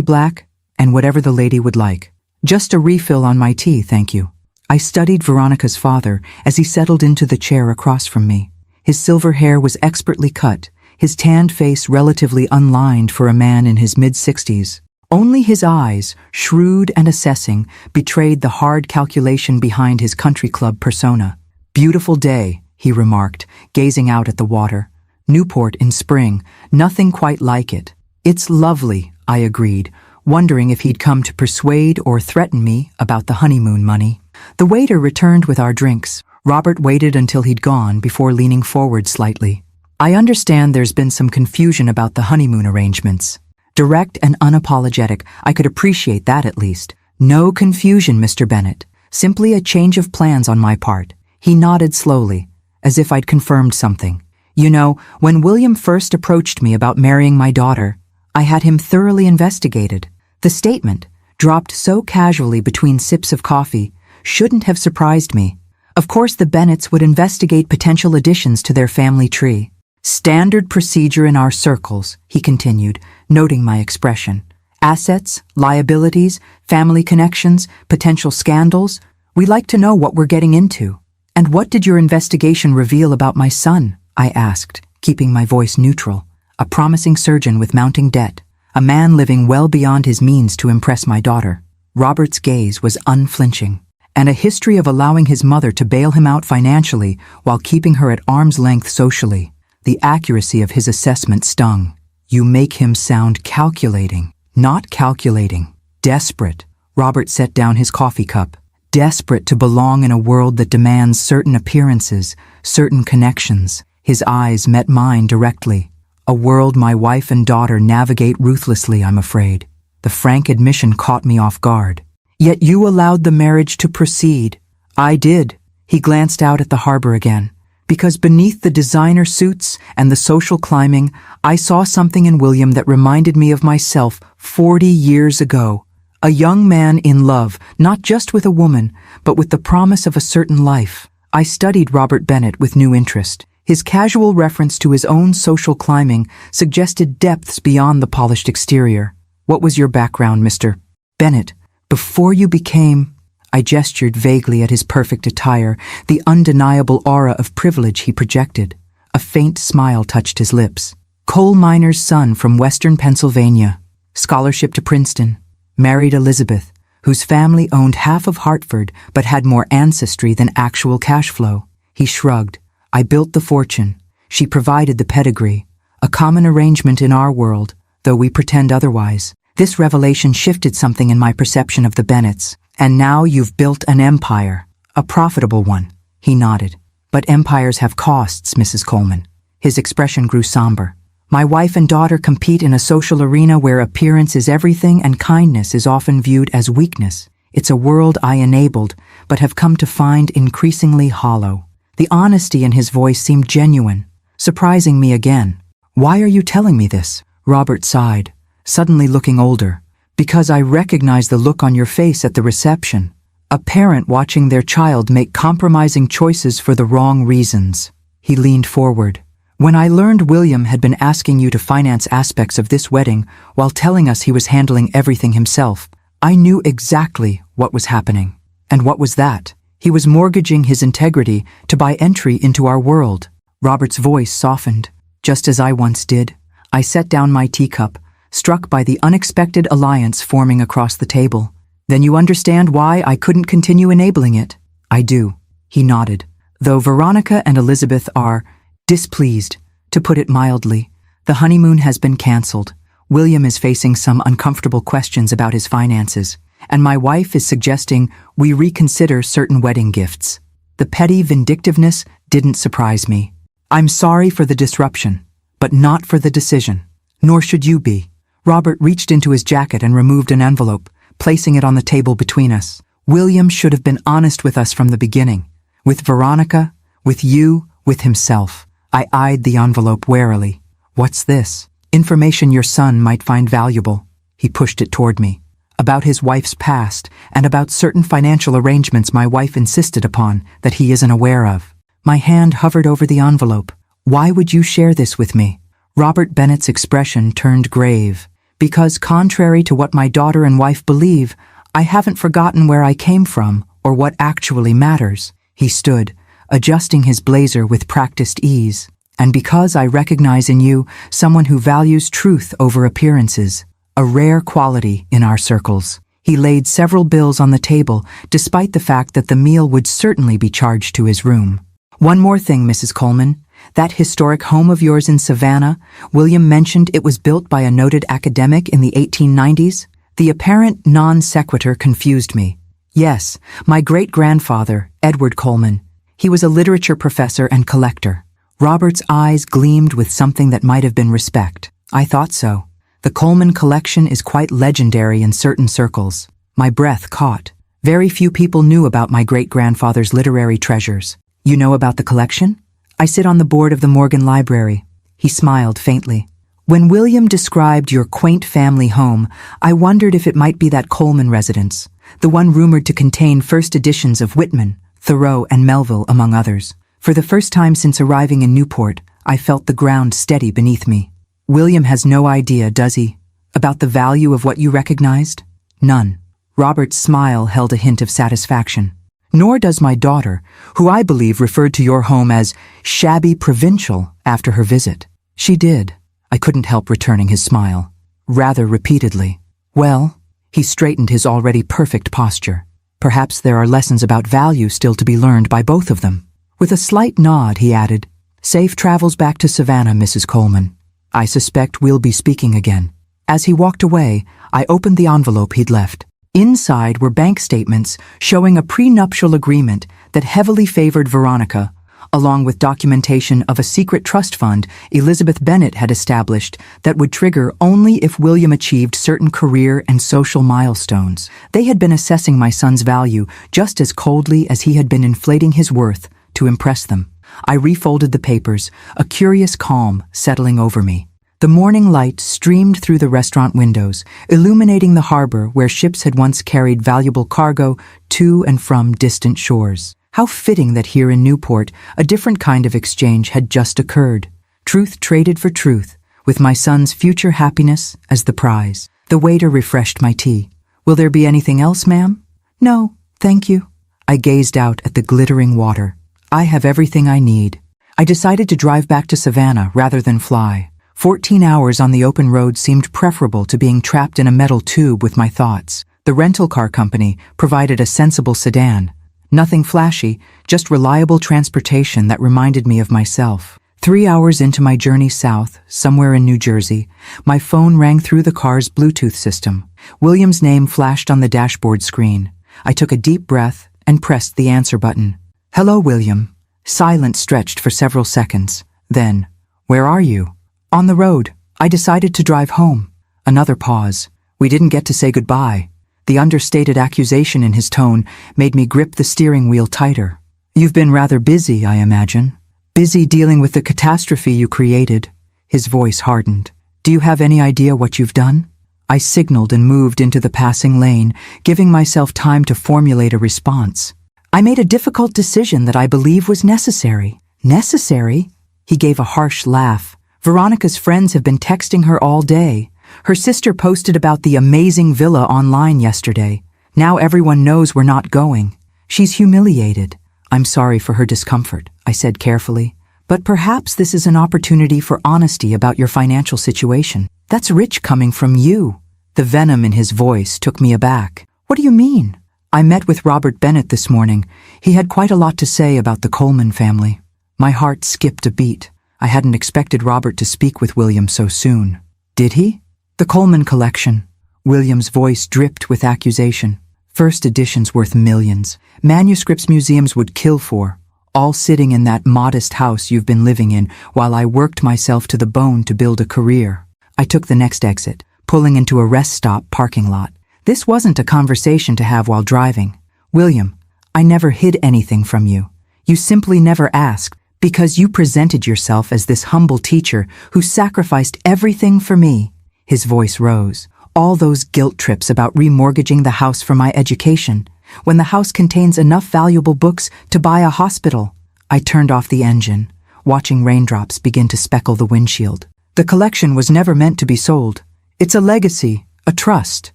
black, and whatever the lady would like." "Just a refill on my tea, thank you." I studied Veronica's father as he settled into the chair across from me. His silver hair was expertly cut, his tanned face relatively unlined for a man in his mid-60s. Only his eyes, shrewd and assessing, betrayed the hard calculation behind his country club persona. "Beautiful day," he remarked, gazing out at the water. "Newport in spring, nothing quite like it." "It's lovely," I agreed, wondering if he'd come to persuade or threaten me about the honeymoon money. The waiter returned with our drinks. Robert waited until he'd gone before leaning forward slightly. "I understand there's been some confusion about the honeymoon arrangements." Direct and unapologetic, I could appreciate that at least. "No confusion, Mr. Bennett. Simply a change of plans on my part." He nodded slowly, as if I'd confirmed something. "You know, when William first approached me about marrying my daughter, I had him thoroughly investigated. The statement, dropped so casually between sips of coffee, shouldn't have surprised me. Of course the Bennetts would investigate potential additions to their family tree. Standard procedure in our circles," he continued, noting my expression. "Assets, liabilities, family connections, potential scandals. We like to know what we're getting into." "And what did your investigation reveal about my son?" I asked, keeping my voice neutral. "A promising surgeon with mounting debt, a man living well beyond his means to impress my daughter." Robert's gaze was unflinching. "And a history of allowing his mother to bail him out financially while keeping her at arm's length socially." The accuracy of his assessment stung. "You make him sound calculating." "Not calculating. Desperate." Robert set down his coffee cup. "Desperate to belong in a world that demands certain appearances, certain connections." His eyes met mine directly. "A world my wife and daughter navigate ruthlessly, I'm afraid." The frank admission caught me off guard. "Yet you allowed the marriage to proceed." "I did." He glanced out at the harbor again. "Because beneath the designer suits and the social climbing, I saw something in William that reminded me of myself 40 years ago. A young man in love, not just with a woman, but with the promise of a certain life." I studied Robert Bennett with new interest. His casual reference to his own social climbing suggested depths beyond the polished exterior. "What was your background, Mr. Bennett? Before you became—" I gestured vaguely at his perfect attire, the undeniable aura of privilege he projected. A faint smile touched his lips. "Coal miner's son from western Pennsylvania. Scholarship to Princeton. Married Elizabeth, whose family owned half of Hartford but had more ancestry than actual cash flow." He shrugged. "I built the fortune. She provided the pedigree. A common arrangement in our world, though we pretend otherwise." This revelation shifted something in my perception of the Bennetts. "And now you've built an empire. A profitable one." He nodded. "But empires have costs, Mrs. Coleman." His expression grew somber. "My wife and daughter compete in a social arena where appearance is everything and kindness is often viewed as weakness. It's a world I enabled, but have come to find increasingly hollow." The honesty in his voice seemed genuine, surprising me again. "Why are you telling me this?" Robert sighed, suddenly looking older. "Because I recognize the look on your face at the reception. A parent watching their child make compromising choices for the wrong reasons." He leaned forward. "When I learned William had been asking you to finance aspects of this wedding while telling us he was handling everything himself, I knew exactly what was happening." "And what was that?" "He was mortgaging his integrity to buy entry into our world." Robert's voice softened, just as I once did. I set down my teacup, struck by the unexpected alliance forming across the table. "Then you understand why I couldn't continue enabling it?" "I do." He nodded. "Though Veronica and Elizabeth are displeased, to put it mildly. The honeymoon has been cancelled. William is facing some uncomfortable questions about his finances, and my wife is suggesting we reconsider certain wedding gifts." The petty vindictiveness didn't surprise me. "I'm sorry for the disruption, but not for the decision. Nor should you be." Robert reached into his jacket and removed an envelope, placing it on the table between us. "William should have been honest with us from the beginning. With Veronica, with you, with himself." I eyed the envelope warily. "What's this?" "Information your son might find valuable." He pushed it toward me. about his wife's past, and about certain financial arrangements my wife insisted upon that he isn't aware of. My hand hovered over the envelope. Why would you share this with me? Robert Bennett's expression turned grave. Because contrary to what my daughter and wife believe, I haven't forgotten where I came from or what actually matters. He stood, adjusting his blazer with practiced ease. And because I recognize in you someone who values truth over appearances, a rare quality in our circles. He laid several bills on the table, despite the fact that the meal would certainly be charged to his room. One more thing, Mrs. Coleman. That historic home of yours in Savannah, William mentioned it was built by a noted academic in the 1890s. The apparent non sequitur confused me. Yes, my great-grandfather, Edward Coleman. He was a literature professor and collector. Robert's eyes gleamed with something that might have been respect. I thought so. The Coleman collection is quite legendary in certain circles. My breath caught. Very few people knew about my great-grandfather's literary treasures. You know about the collection? I sit on the board of the Morgan Library. He smiled faintly. When William described your quaint family home, I wondered if it might be that Coleman residence, the one rumored to contain first editions of Whitman, Thoreau, and Melville, among others. For the first time since arriving in Newport, I felt the ground steady beneath me. William has no idea, does he, about the value of what you recognized? None. Robert's smile held a hint of satisfaction. Nor does my daughter, who I believe referred to your home as shabby provincial after her visit. She did. I couldn't help returning his smile, rather repeatedly. Well, he straightened his already perfect posture. Perhaps there are lessons about value still to be learned by both of them. With a slight nod, he added, Safe travels back to Savannah, Mrs. Coleman. I suspect we'll be speaking again. As he walked away, I opened the envelope he'd left. Inside were bank statements showing a prenuptial agreement that heavily favored Veronica, along with documentation of a secret trust fund Elizabeth Bennet had established that would trigger only if William achieved certain career and social milestones. They had been assessing my son's value just as coldly as he had been inflating his worth to impress them. I refolded the papers, a curious calm settling over me. The morning light streamed through the restaurant windows, illuminating the harbor where ships had once carried valuable cargo to and from distant shores. How fitting that here in Newport, a different kind of exchange had just occurred. Truth traded for truth, with my son's future happiness as the prize. The waiter refreshed my tea. Will there be anything else, ma'am? No, thank you. I gazed out at the glittering water. I have everything I need. I decided to drive back to Savannah rather than fly. 14 hours on the open road seemed preferable to being trapped in a metal tube with my thoughts. The rental car company provided a sensible sedan. Nothing flashy, just reliable transportation that reminded me of myself. 3 hours into my journey south, somewhere in New Jersey, my phone rang through the car's Bluetooth system. William's name flashed on the dashboard screen. I took a deep breath and pressed the answer button. Hello, William. Silence stretched for several seconds. Then, where are you? On the road. I decided to drive home. Another pause. We didn't get to say goodbye. The understated accusation in his tone made me grip the steering wheel tighter. You've been rather busy, I imagine. Busy dealing with the catastrophe you created. His voice hardened. Do you have any idea what you've done? I signaled and moved into the passing lane, giving myself time to formulate a response. I made a difficult decision that I believe was necessary. Necessary? He gave a harsh laugh. Veronica's friends have been texting her all day. Her sister posted about the amazing villa online yesterday. Now everyone knows we're not going. She's humiliated. I'm sorry for her discomfort, I said carefully. But perhaps this is an opportunity for honesty about your financial situation. That's rich coming from you. The venom in his voice took me aback. What do you mean? I met with Robert Bennet this morning. He had quite a lot to say about the Coleman family. My heart skipped a beat. I hadn't expected Robert to speak with William so soon. Did he? The Coleman collection. William's voice dripped with accusation. First editions worth millions. Manuscripts museums would kill for. All sitting in that modest house you've been living in while I worked myself to the bone to build a career. I took the next exit, pulling into a rest stop parking lot. This wasn't a conversation to have while driving. William, I never hid anything from you. You simply never asked, because you presented yourself as this humble teacher who sacrificed everything for me. His voice rose. All those guilt trips about remortgaging the house for my education, when the house contains enough valuable books to buy a hospital. I turned off the engine, watching raindrops begin to speckle the windshield. The collection was never meant to be sold. It's a legacy, a trust.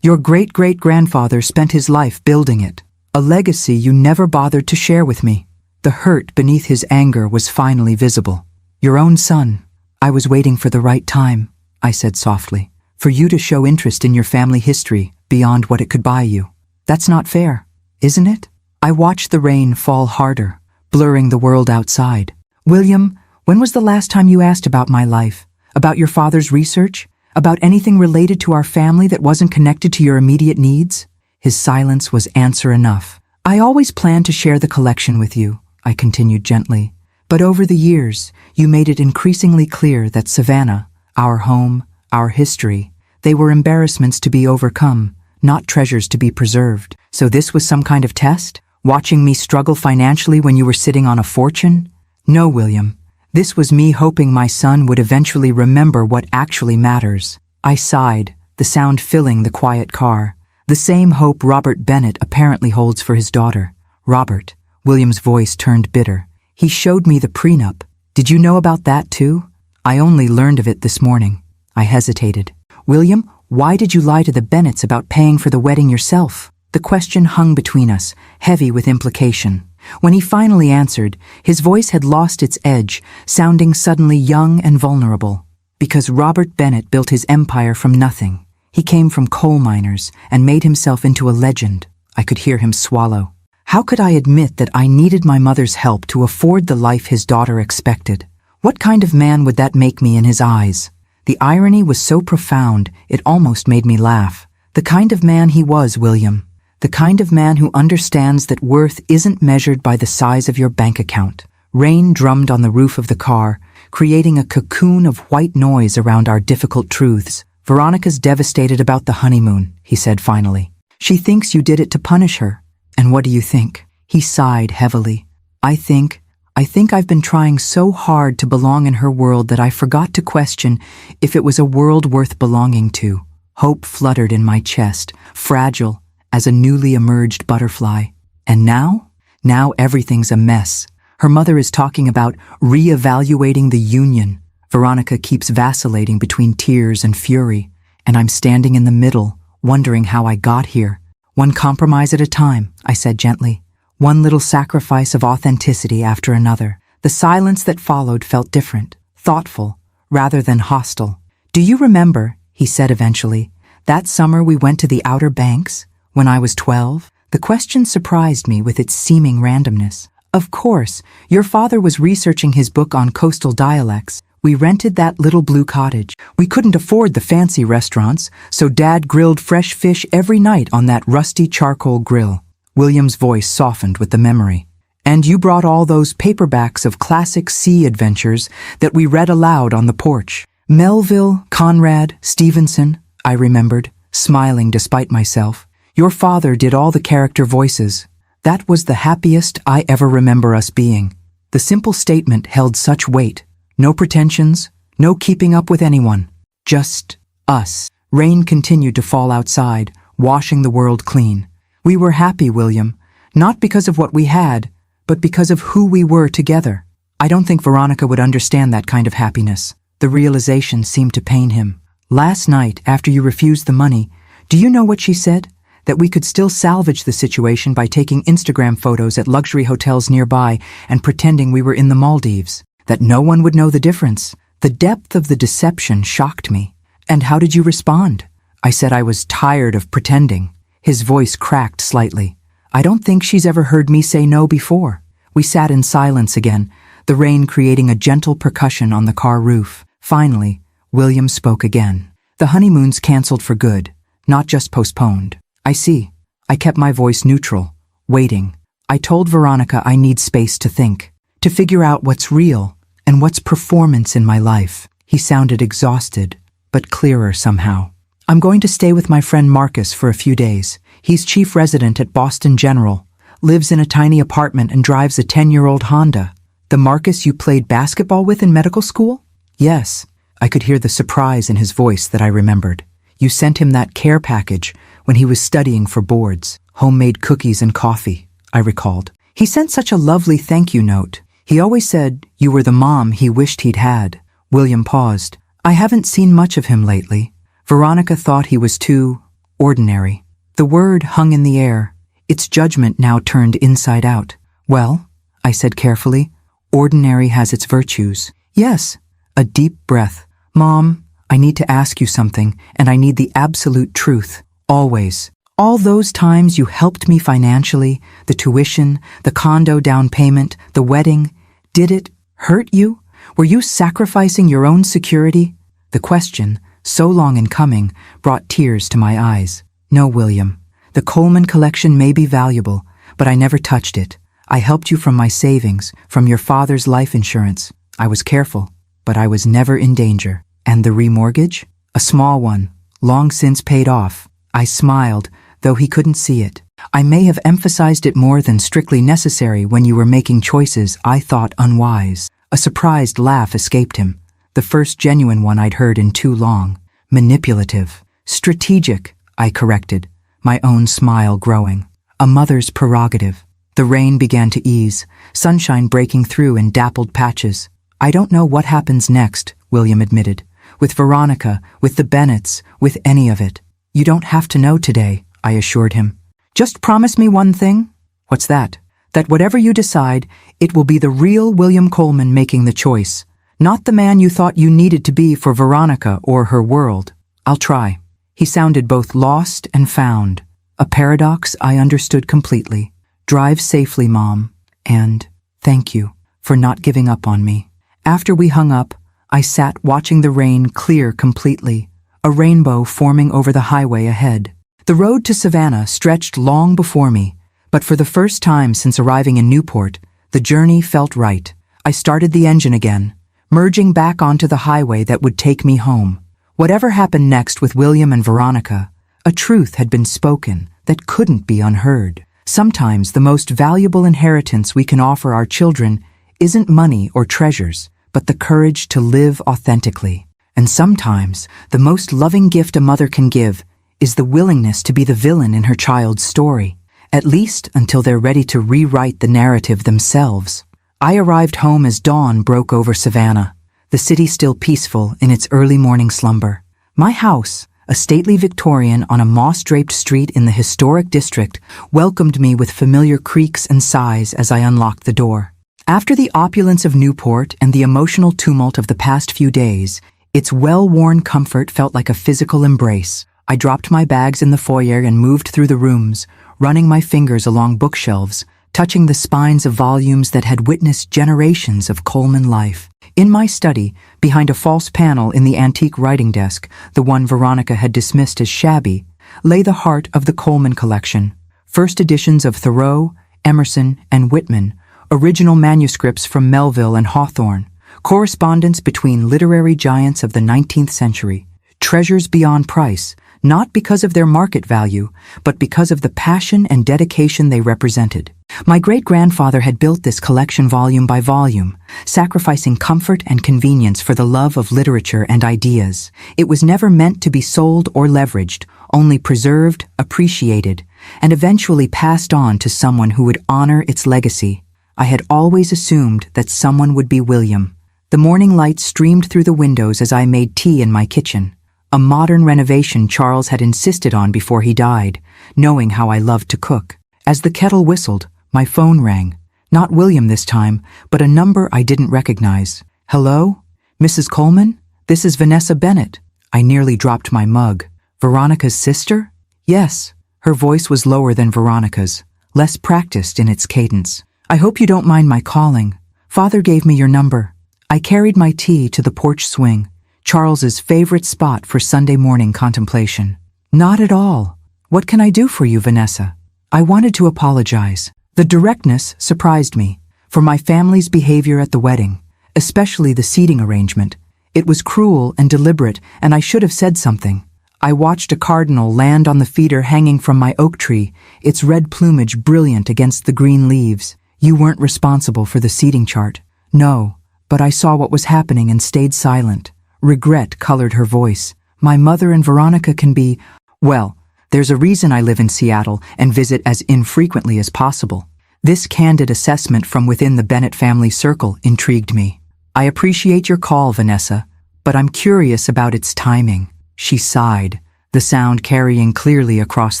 Your great-great-grandfather spent his life building it. A legacy you never bothered to share with me. The hurt beneath his anger was finally visible. Your own son. I was waiting for the right time, I said softly, for you to show interest in your family history beyond what it could buy you. That's not fair, isn't it? I watched the rain fall harder, blurring the world outside. William, when was the last time you asked about my life? About your father's research? About anything related to our family that wasn't connected to your immediate needs? His silence was answer enough. I always planned to share the collection with you, I continued gently. But over the years, you made it increasingly clear that Savannah, our home, our history, they were embarrassments to be overcome, not treasures to be preserved. So this was some kind of test? Watching me struggle financially when you were sitting on a fortune? No, William. This was me hoping my son would eventually remember what actually matters. I sighed, the sound filling the quiet car. The same hope Robert Bennett apparently holds for his daughter. Robert, William's voice turned bitter. He showed me the prenup. Did you know about that too? I only learned of it this morning. I hesitated. William, why did you lie to the Bennetts about paying for the wedding yourself? The question hung between us, heavy with implication. When he finally answered, his voice had lost its edge, sounding suddenly young and vulnerable. Because Robert Bennett built his empire from nothing. He came from coal miners and made himself into a legend. I could hear him swallow. How could I admit that I needed my mother's help to afford the life his daughter expected? What kind of man would that make me in his eyes? The irony was so profound, it almost made me laugh. The kind of man he was, William. The kind of man who understands that worth isn't measured by the size of your bank account. Rain drummed on the roof of the car, creating a cocoon of white noise around our difficult truths. Veronica's devastated about the honeymoon, he said finally. She thinks you did it to punish her. And what do you think? He sighed heavily. I think I've been trying so hard to belong in her world that I forgot to question if it was a world worth belonging to. Hope fluttered in my chest, fragile as a newly emerged butterfly. And now? Now everything's a mess. Her mother is talking about re-evaluating the union. Veronica keeps vacillating between tears and fury, and I'm standing in the middle, wondering how I got here. One compromise at a time, I said gently. One little sacrifice of authenticity after another. The silence that followed felt different, thoughtful, rather than hostile. Do you remember, he said eventually, that summer we went to the Outer Banks? When I was 12, the question surprised me with its seeming randomness. Of course, your father was researching his book on coastal dialects. We rented that little blue cottage. We couldn't afford the fancy restaurants, so Dad grilled fresh fish every night on that rusty charcoal grill. William's voice softened with the memory. And you brought all those paperbacks of classic sea adventures that we read aloud on the porch. Melville, Conrad, Stevenson, I remembered, smiling despite myself. Your father did all the character voices. That was the happiest I ever remember us being. The simple statement held such weight. No pretensions, no keeping up with anyone. Just us. Rain continued to fall outside, washing the world clean. We were happy, William, not because of what we had, but because of who we were together. I don't think Veronica would understand that kind of happiness. The realization seemed to pain him. Last night, after you refused the money, do you know what she said? That we could still salvage the situation by taking Instagram photos at luxury hotels nearby and pretending we were in the Maldives. That no one would know the difference. The depth of the deception shocked me. And how did you respond? I said I was tired of pretending. His voice cracked slightly. I don't think she's ever heard me say no before. We sat in silence again, the rain creating a gentle percussion on the car roof. Finally, William spoke again. The honeymoon's canceled for good, not just postponed. I see. I kept my voice neutral, waiting. I told Veronica I need space to think, to figure out what's real and what's performance in my life. He sounded exhausted, but clearer somehow. I'm going to stay with my friend Marcus for a few days. He's chief resident at Boston General, lives in a tiny apartment and drives a 10-year-old Honda. The Marcus you played basketball with in medical school? Yes. I could hear the surprise in his voice that I remembered. You sent him that care package when he was studying for boards. Homemade cookies and coffee, I recalled. He sent such a lovely thank you note. He always said you were the mom he wished he'd had. William paused. I haven't seen much of him lately. Veronica thought he was too ordinary. The word hung in the air, its judgment now turned inside out. Well, I said carefully, ordinary has its virtues. Yes, a deep breath. Mom, I need to ask you something, and I need the absolute truth. Always. All those times you helped me financially, the tuition, the condo down payment, the wedding, did it hurt you? Were you sacrificing your own security? The question, so long in coming, brought tears to my eyes. No, William. The Coleman collection may be valuable, but I never touched it. I helped you from my savings, from your father's life insurance. I was careful, but I was never in danger. And the remortgage? A small one, long since paid off. I smiled, though he couldn't see it. I may have emphasized it more than strictly necessary when you were making choices I thought unwise. A surprised laugh escaped him, the first genuine one I'd heard in too long. Manipulative. Strategic, I corrected, my own smile growing. A mother's prerogative. The rain began to ease, sunshine breaking through in dappled patches. I don't know what happens next, William admitted. With Veronica, with the Bennetts, with any of it. You don't have to know today, I assured him. Just promise me one thing. What's that? That whatever you decide, it will be the real William Coleman making the choice, not the man you thought you needed to be for Veronica or her world. I'll try. He sounded both lost and found, a paradox I understood completely. Drive safely, Mom, and thank you for not giving up on me. After we hung up, I sat watching the rain clear completely, a rainbow forming over the highway ahead. The road to Savannah stretched long before me, but for the first time since arriving in Newport, the journey felt right. I started the engine again, merging back onto the highway that would take me home. Whatever happened next with William and Veronica, a truth had been spoken that couldn't be unheard. Sometimes the most valuable inheritance we can offer our children isn't money or treasures, but the courage to live authentically. And sometimes the most loving gift a mother can give is the willingness to be the villain in her child's story, at least until they're ready to rewrite the narrative themselves. I arrived home as dawn broke over Savannah, the city still peaceful in its early morning slumber. My house, a stately Victorian on a moss-draped street in the historic district, welcomed me with familiar creaks and sighs as I unlocked the door. After the opulence of Newport and the emotional tumult of the past few days, its well-worn comfort felt like a physical embrace. I dropped my bags in the foyer and moved through the rooms, running my fingers along bookshelves, touching the spines of volumes that had witnessed generations of Coleman life. In my study, behind a false panel in the antique writing desk, the one Veronica had dismissed as shabby, lay the heart of the Coleman collection. First editions of Thoreau, Emerson, and Whitman, original manuscripts from Melville and Hawthorne, correspondence between literary giants of the 19th century, treasures beyond price, not because of their market value, but because of the passion and dedication they represented. My great-grandfather had built this collection volume by volume, sacrificing comfort and convenience for the love of literature and ideas. It was never meant to be sold or leveraged, only preserved, appreciated, and eventually passed on to someone who would honor its legacy. I had always assumed that someone would be William. The morning light streamed through the windows as I made tea in my kitchen, a modern renovation Charles had insisted on before he died, knowing how I loved to cook. As the kettle whistled, my phone rang. Not William this time, but a number I didn't recognize. Hello? Mrs. Coleman? This is Vanessa Bennett. I nearly dropped my mug. Veronica's sister? Yes. Her voice was lower than Veronica's, less practiced in its cadence. I hope you don't mind my calling. Father gave me your number. I carried my tea to the porch swing, Charles's favorite spot for Sunday morning contemplation. Not at all. What can I do for you, Vanessa? I wanted to apologize. The directness surprised me, for my family's behavior at the wedding, especially the seating arrangement. It was cruel and deliberate, and I should have said something. I watched a cardinal land on the feeder hanging from my oak tree, its red plumage brilliant against the green leaves. You weren't responsible for the seating chart. No, but I saw what was happening and stayed silent. Regret colored her voice. My mother and Veronica can be, well, there's a reason I live in Seattle and visit as infrequently as possible. This candid assessment from within the Bennett family circle intrigued me. I appreciate your call, Vanessa, but I'm curious about its timing. She sighed, the sound carrying clearly across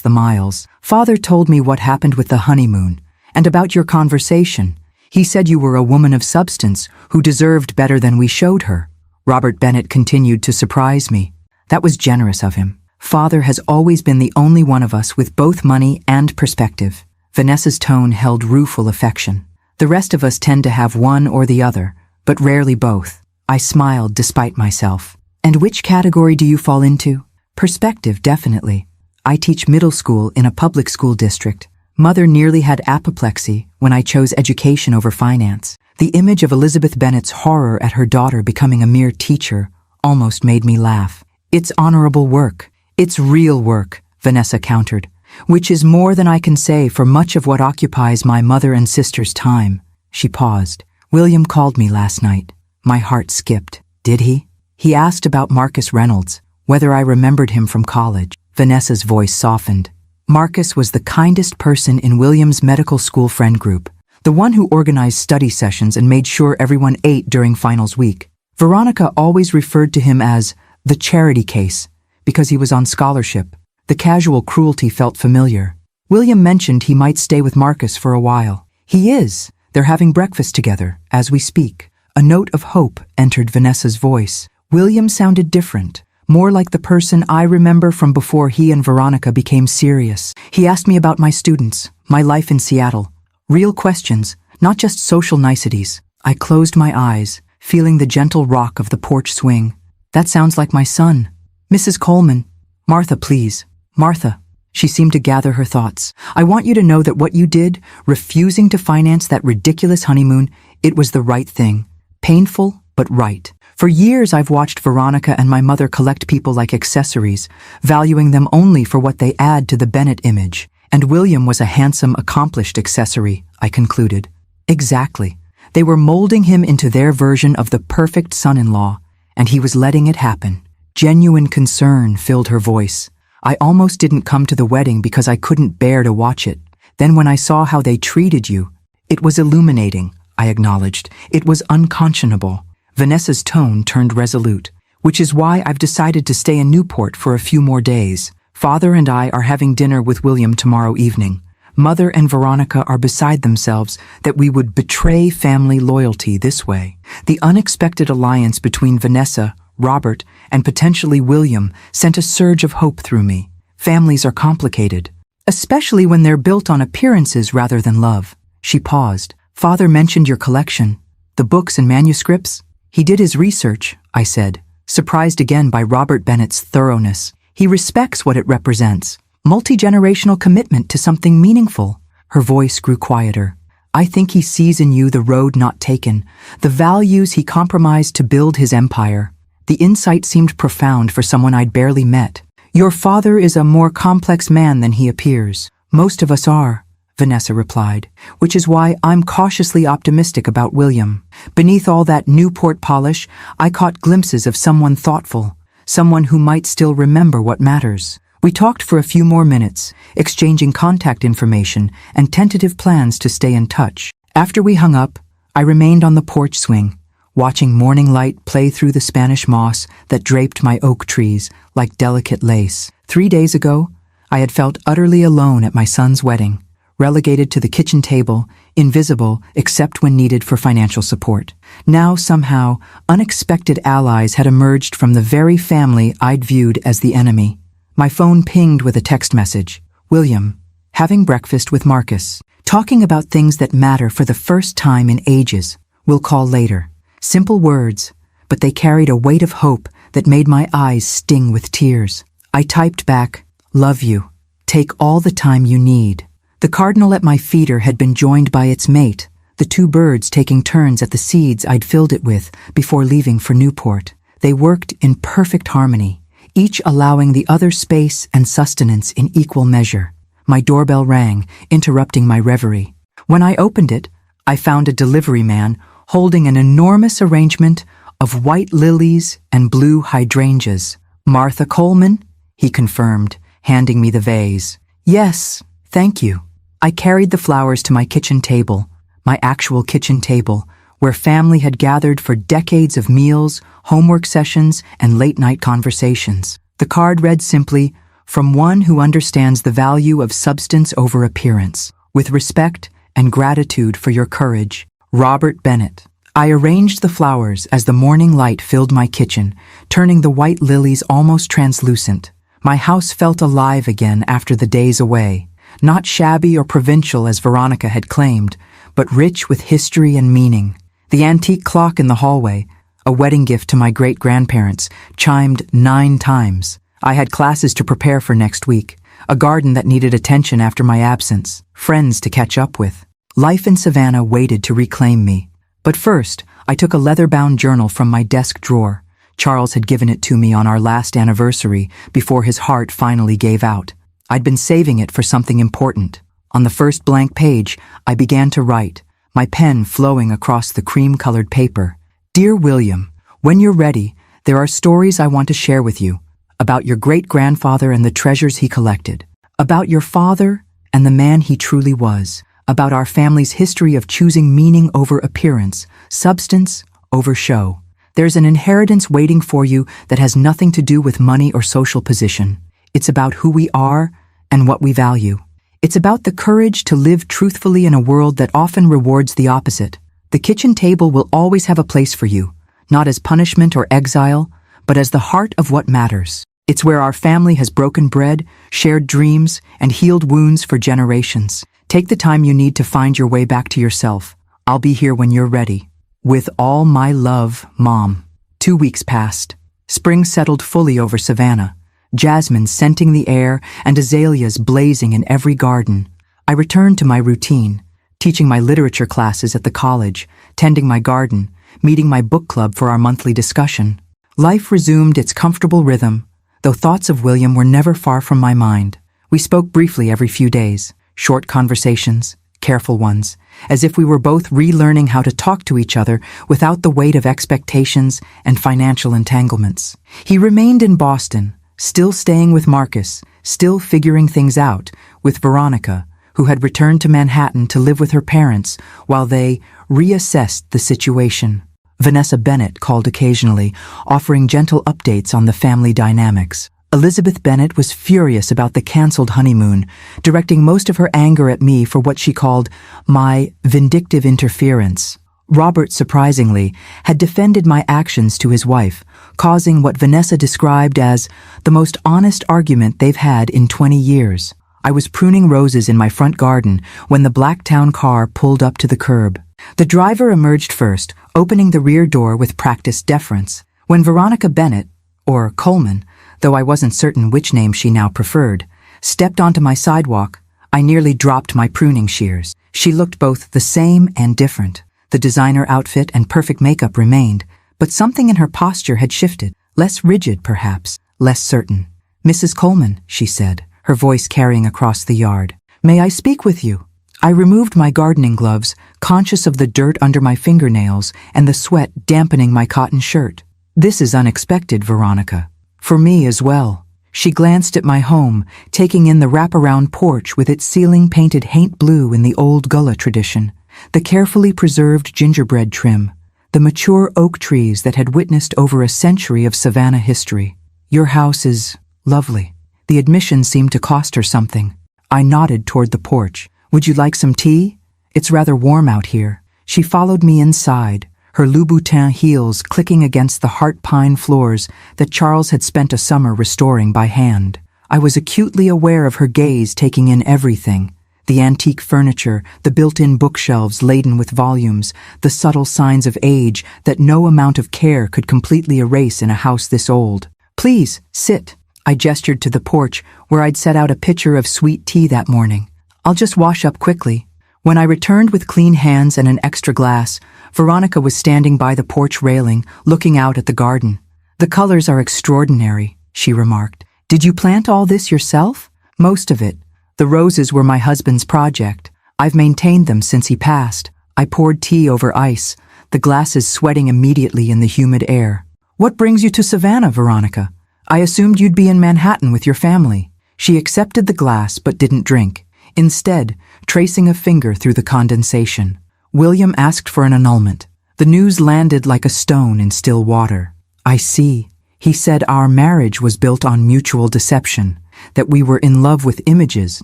the miles. Father told me what happened with the honeymoon, and about your conversation. He said you were a woman of substance who deserved better than we showed her. Robert Bennett continued to surprise me. That was generous of him. Father has always been the only one of us with both money and perspective. Vanessa's tone held rueful affection. The rest of us tend to have one or the other, but rarely both. I smiled despite myself. And which category do you fall into? Perspective, definitely. I teach middle school in a public school district. Mother nearly had apoplexy when I chose education over finance. The image of Elizabeth Bennett's horror at her daughter becoming a mere teacher almost made me laugh. It's honorable work. It's real work, Vanessa countered, which is more than I can say for much of what occupies my mother and sister's time. She paused. William called me last night. My heart skipped. Did he? He asked about Marcus Reynolds, whether I remembered him from college. Vanessa's voice softened. Marcus was the kindest person in William's medical school friend group, the one who organized study sessions and made sure everyone ate during finals week. Veronica always referred to him as the charity case, because he was on scholarship. The casual cruelty felt familiar. William mentioned he might stay with Marcus for a while. He is. They're having breakfast together, as we speak. A note of hope entered Vanessa's voice. William sounded different, more like the person I remember from before he and Veronica became serious. He asked me about my students, my life in Seattle. Real questions, not just social niceties. I closed my eyes, feeling the gentle rock of the porch swing. That sounds like my son. Mrs. Coleman. Martha, please. Martha. She seemed to gather her thoughts. I want you to know that what you did, refusing to finance that ridiculous honeymoon, it was the right thing. Painful, but right. For years I've watched Veronica and my mother collect people like accessories, valuing them only for what they add to the Bennett image. And William was a handsome, accomplished accessory, I concluded. Exactly. They were molding him into their version of the perfect son-in-law, and he was letting it happen. Genuine concern filled her voice. I almost didn't come to the wedding because I couldn't bear to watch it. Then when I saw how they treated you, it was illuminating, I acknowledged. It was unconscionable. Vanessa's tone turned resolute, which is why I've decided to stay in Newport for a few more days. Father and I are having dinner with William tomorrow evening. Mother and Veronica are beside themselves that we would betray family loyalty this way. The unexpected alliance between Vanessa, Robert, and potentially William sent a surge of hope through me. Families are complicated, especially when they're built on appearances rather than love. She paused. Father mentioned your collection, the books and manuscripts. He did his research, I said, surprised again by Robert Bennett's thoroughness. He respects what it represents. Multi-generational commitment to something meaningful. Her voice grew quieter. I think he sees in you the road not taken, the values he compromised to build his empire. The insight seemed profound for someone I'd barely met. Your father is a more complex man than he appears. Most of us are, Vanessa replied, which is why I'm cautiously optimistic about William. Beneath all that Newport polish, I caught glimpses of someone thoughtful, someone who might still remember what matters. We talked for a few more minutes, exchanging contact information and tentative plans to stay in touch. After we hung up, I remained on the porch swing, watching morning light play through the Spanish moss that draped my oak trees like delicate lace. 3 days ago, I had felt utterly alone at my son's wedding, relegated to the kitchen table, invisible except when needed for financial support. Now, somehow, unexpected allies had emerged from the very family I'd viewed as the enemy. My phone pinged with a text message. William, having breakfast with Marcus, talking about things that matter for the first time in ages. We'll call later. Simple words, but they carried a weight of hope that made my eyes sting with tears. I typed back, love you. Take all the time you need. The cardinal at my feeder had been joined by its mate, the two birds taking turns at the seeds I'd filled it with before leaving for Newport. They worked in perfect harmony, each allowing the other space and sustenance in equal measure. My doorbell rang, interrupting my reverie. When I opened it, I found a delivery man holding an enormous arrangement of white lilies and blue hydrangeas. Martha Coleman? He confirmed, handing me the vase. Yes, thank you. I carried the flowers to my kitchen table, my actual kitchen table, where family had gathered for decades of meals, homework sessions, and late-night conversations. The card read simply, "From one who understands the value of substance over appearance. With respect and gratitude for your courage, Robert Bennett." I arranged the flowers as the morning light filled my kitchen, turning the white lilies almost translucent. My house felt alive again after the days away, not shabby or provincial as Veronica had claimed, but rich with history and meaning. The antique clock in the hallway, a wedding gift to my great-grandparents, chimed 9 times. I had classes to prepare for next week, a garden that needed attention after my absence, friends to catch up with. Life in Savannah waited to reclaim me. But first, I took a leather-bound journal from my desk drawer. Charles had given it to me on our last anniversary before his heart finally gave out. I'd been saving it for something important. On the first blank page, I began to write, my pen flowing across the cream-colored paper. Dear William, when you're ready, there are stories I want to share with you about your great-grandfather and the treasures he collected, about your father and the man he truly was, about our family's history of choosing meaning over appearance, substance over show. There's an inheritance waiting for you that has nothing to do with money or social position. It's about who we are and what we value. It's about the courage to live truthfully in a world that often rewards the opposite. The kitchen table will always have a place for you, not as punishment or exile, but as the heart of what matters. It's where our family has broken bread, shared dreams, and healed wounds for generations. Take the time you need to find your way back to yourself. I'll be here when you're ready. With all my love, Mom. 2 weeks passed. Spring settled fully over Savannah, jasmine scenting the air and azaleas blazing in every garden. I returned to my routine, teaching my literature classes at the college, tending my garden, meeting my book club for our monthly discussion. Life resumed its comfortable rhythm, though thoughts of William were never far from my mind. We spoke briefly every few days, short conversations, careful ones, as if we were both relearning how to talk to each other without the weight of expectations and financial entanglements. He remained in Boston, still staying with Marcus, still figuring things out with Veronica, who had returned to Manhattan to live with her parents while they reassessed the situation. Vanessa Bennett called occasionally, offering gentle updates on the family dynamics. Elizabeth Bennett was furious about the canceled honeymoon, directing most of her anger at me for what she called my vindictive interference. Robert, surprisingly, had defended my actions to his wife, causing what Vanessa described as the most honest argument they've had in 20 years. I was pruning roses in my front garden when the black town car pulled up to the curb. The driver emerged first, opening the rear door with practiced deference. When Veronica Bennett, or Coleman, though I wasn't certain which name she now preferred, stepped onto my sidewalk, I nearly dropped my pruning shears. She looked both the same and different. The designer outfit and perfect makeup remained, but something in her posture had shifted, less rigid perhaps, less certain. "Mrs. Coleman," she said, her voice carrying across the yard. "May I speak with you?" I removed my gardening gloves, conscious of the dirt under my fingernails and the sweat dampening my cotton shirt. "This is unexpected, Veronica. For me as well." She glanced at my home, taking in the wraparound porch with its ceiling painted haint blue in the old Gullah tradition, the carefully preserved gingerbread trim, the mature oak trees that had witnessed over a century of Savannah history. "Your house is lovely." The admission seemed to cost her something. I nodded toward the porch. "Would you like some tea? It's rather warm out here." She followed me inside, her Louboutin heels clicking against the heart pine floors that Charles had spent a summer restoring by hand. I was acutely aware of her gaze taking in everything: the antique furniture, the built-in bookshelves laden with volumes, the subtle signs of age that no amount of care could completely erase in a house this old. "Please, sit." I gestured to the porch where I'd set out a pitcher of sweet tea that morning. "I'll just wash up quickly." When I returned with clean hands and an extra glass, Veronica was standing by the porch railing, looking out at the garden. "The colors are extraordinary," she remarked. "Did you plant all this yourself?" "Most of it. The roses were my husband's project. I've maintained them since he passed." I poured tea over ice, the glasses sweating immediately in the humid air. "What brings you to Savannah, Veronica?" I assumed you'd be in Manhattan with your family." She accepted the glass but didn't drink, instead tracing a finger through the condensation. William asked for an annulment. The news landed like a stone in still water. "I see." He said our marriage was built on mutual deception, that we were in love with images,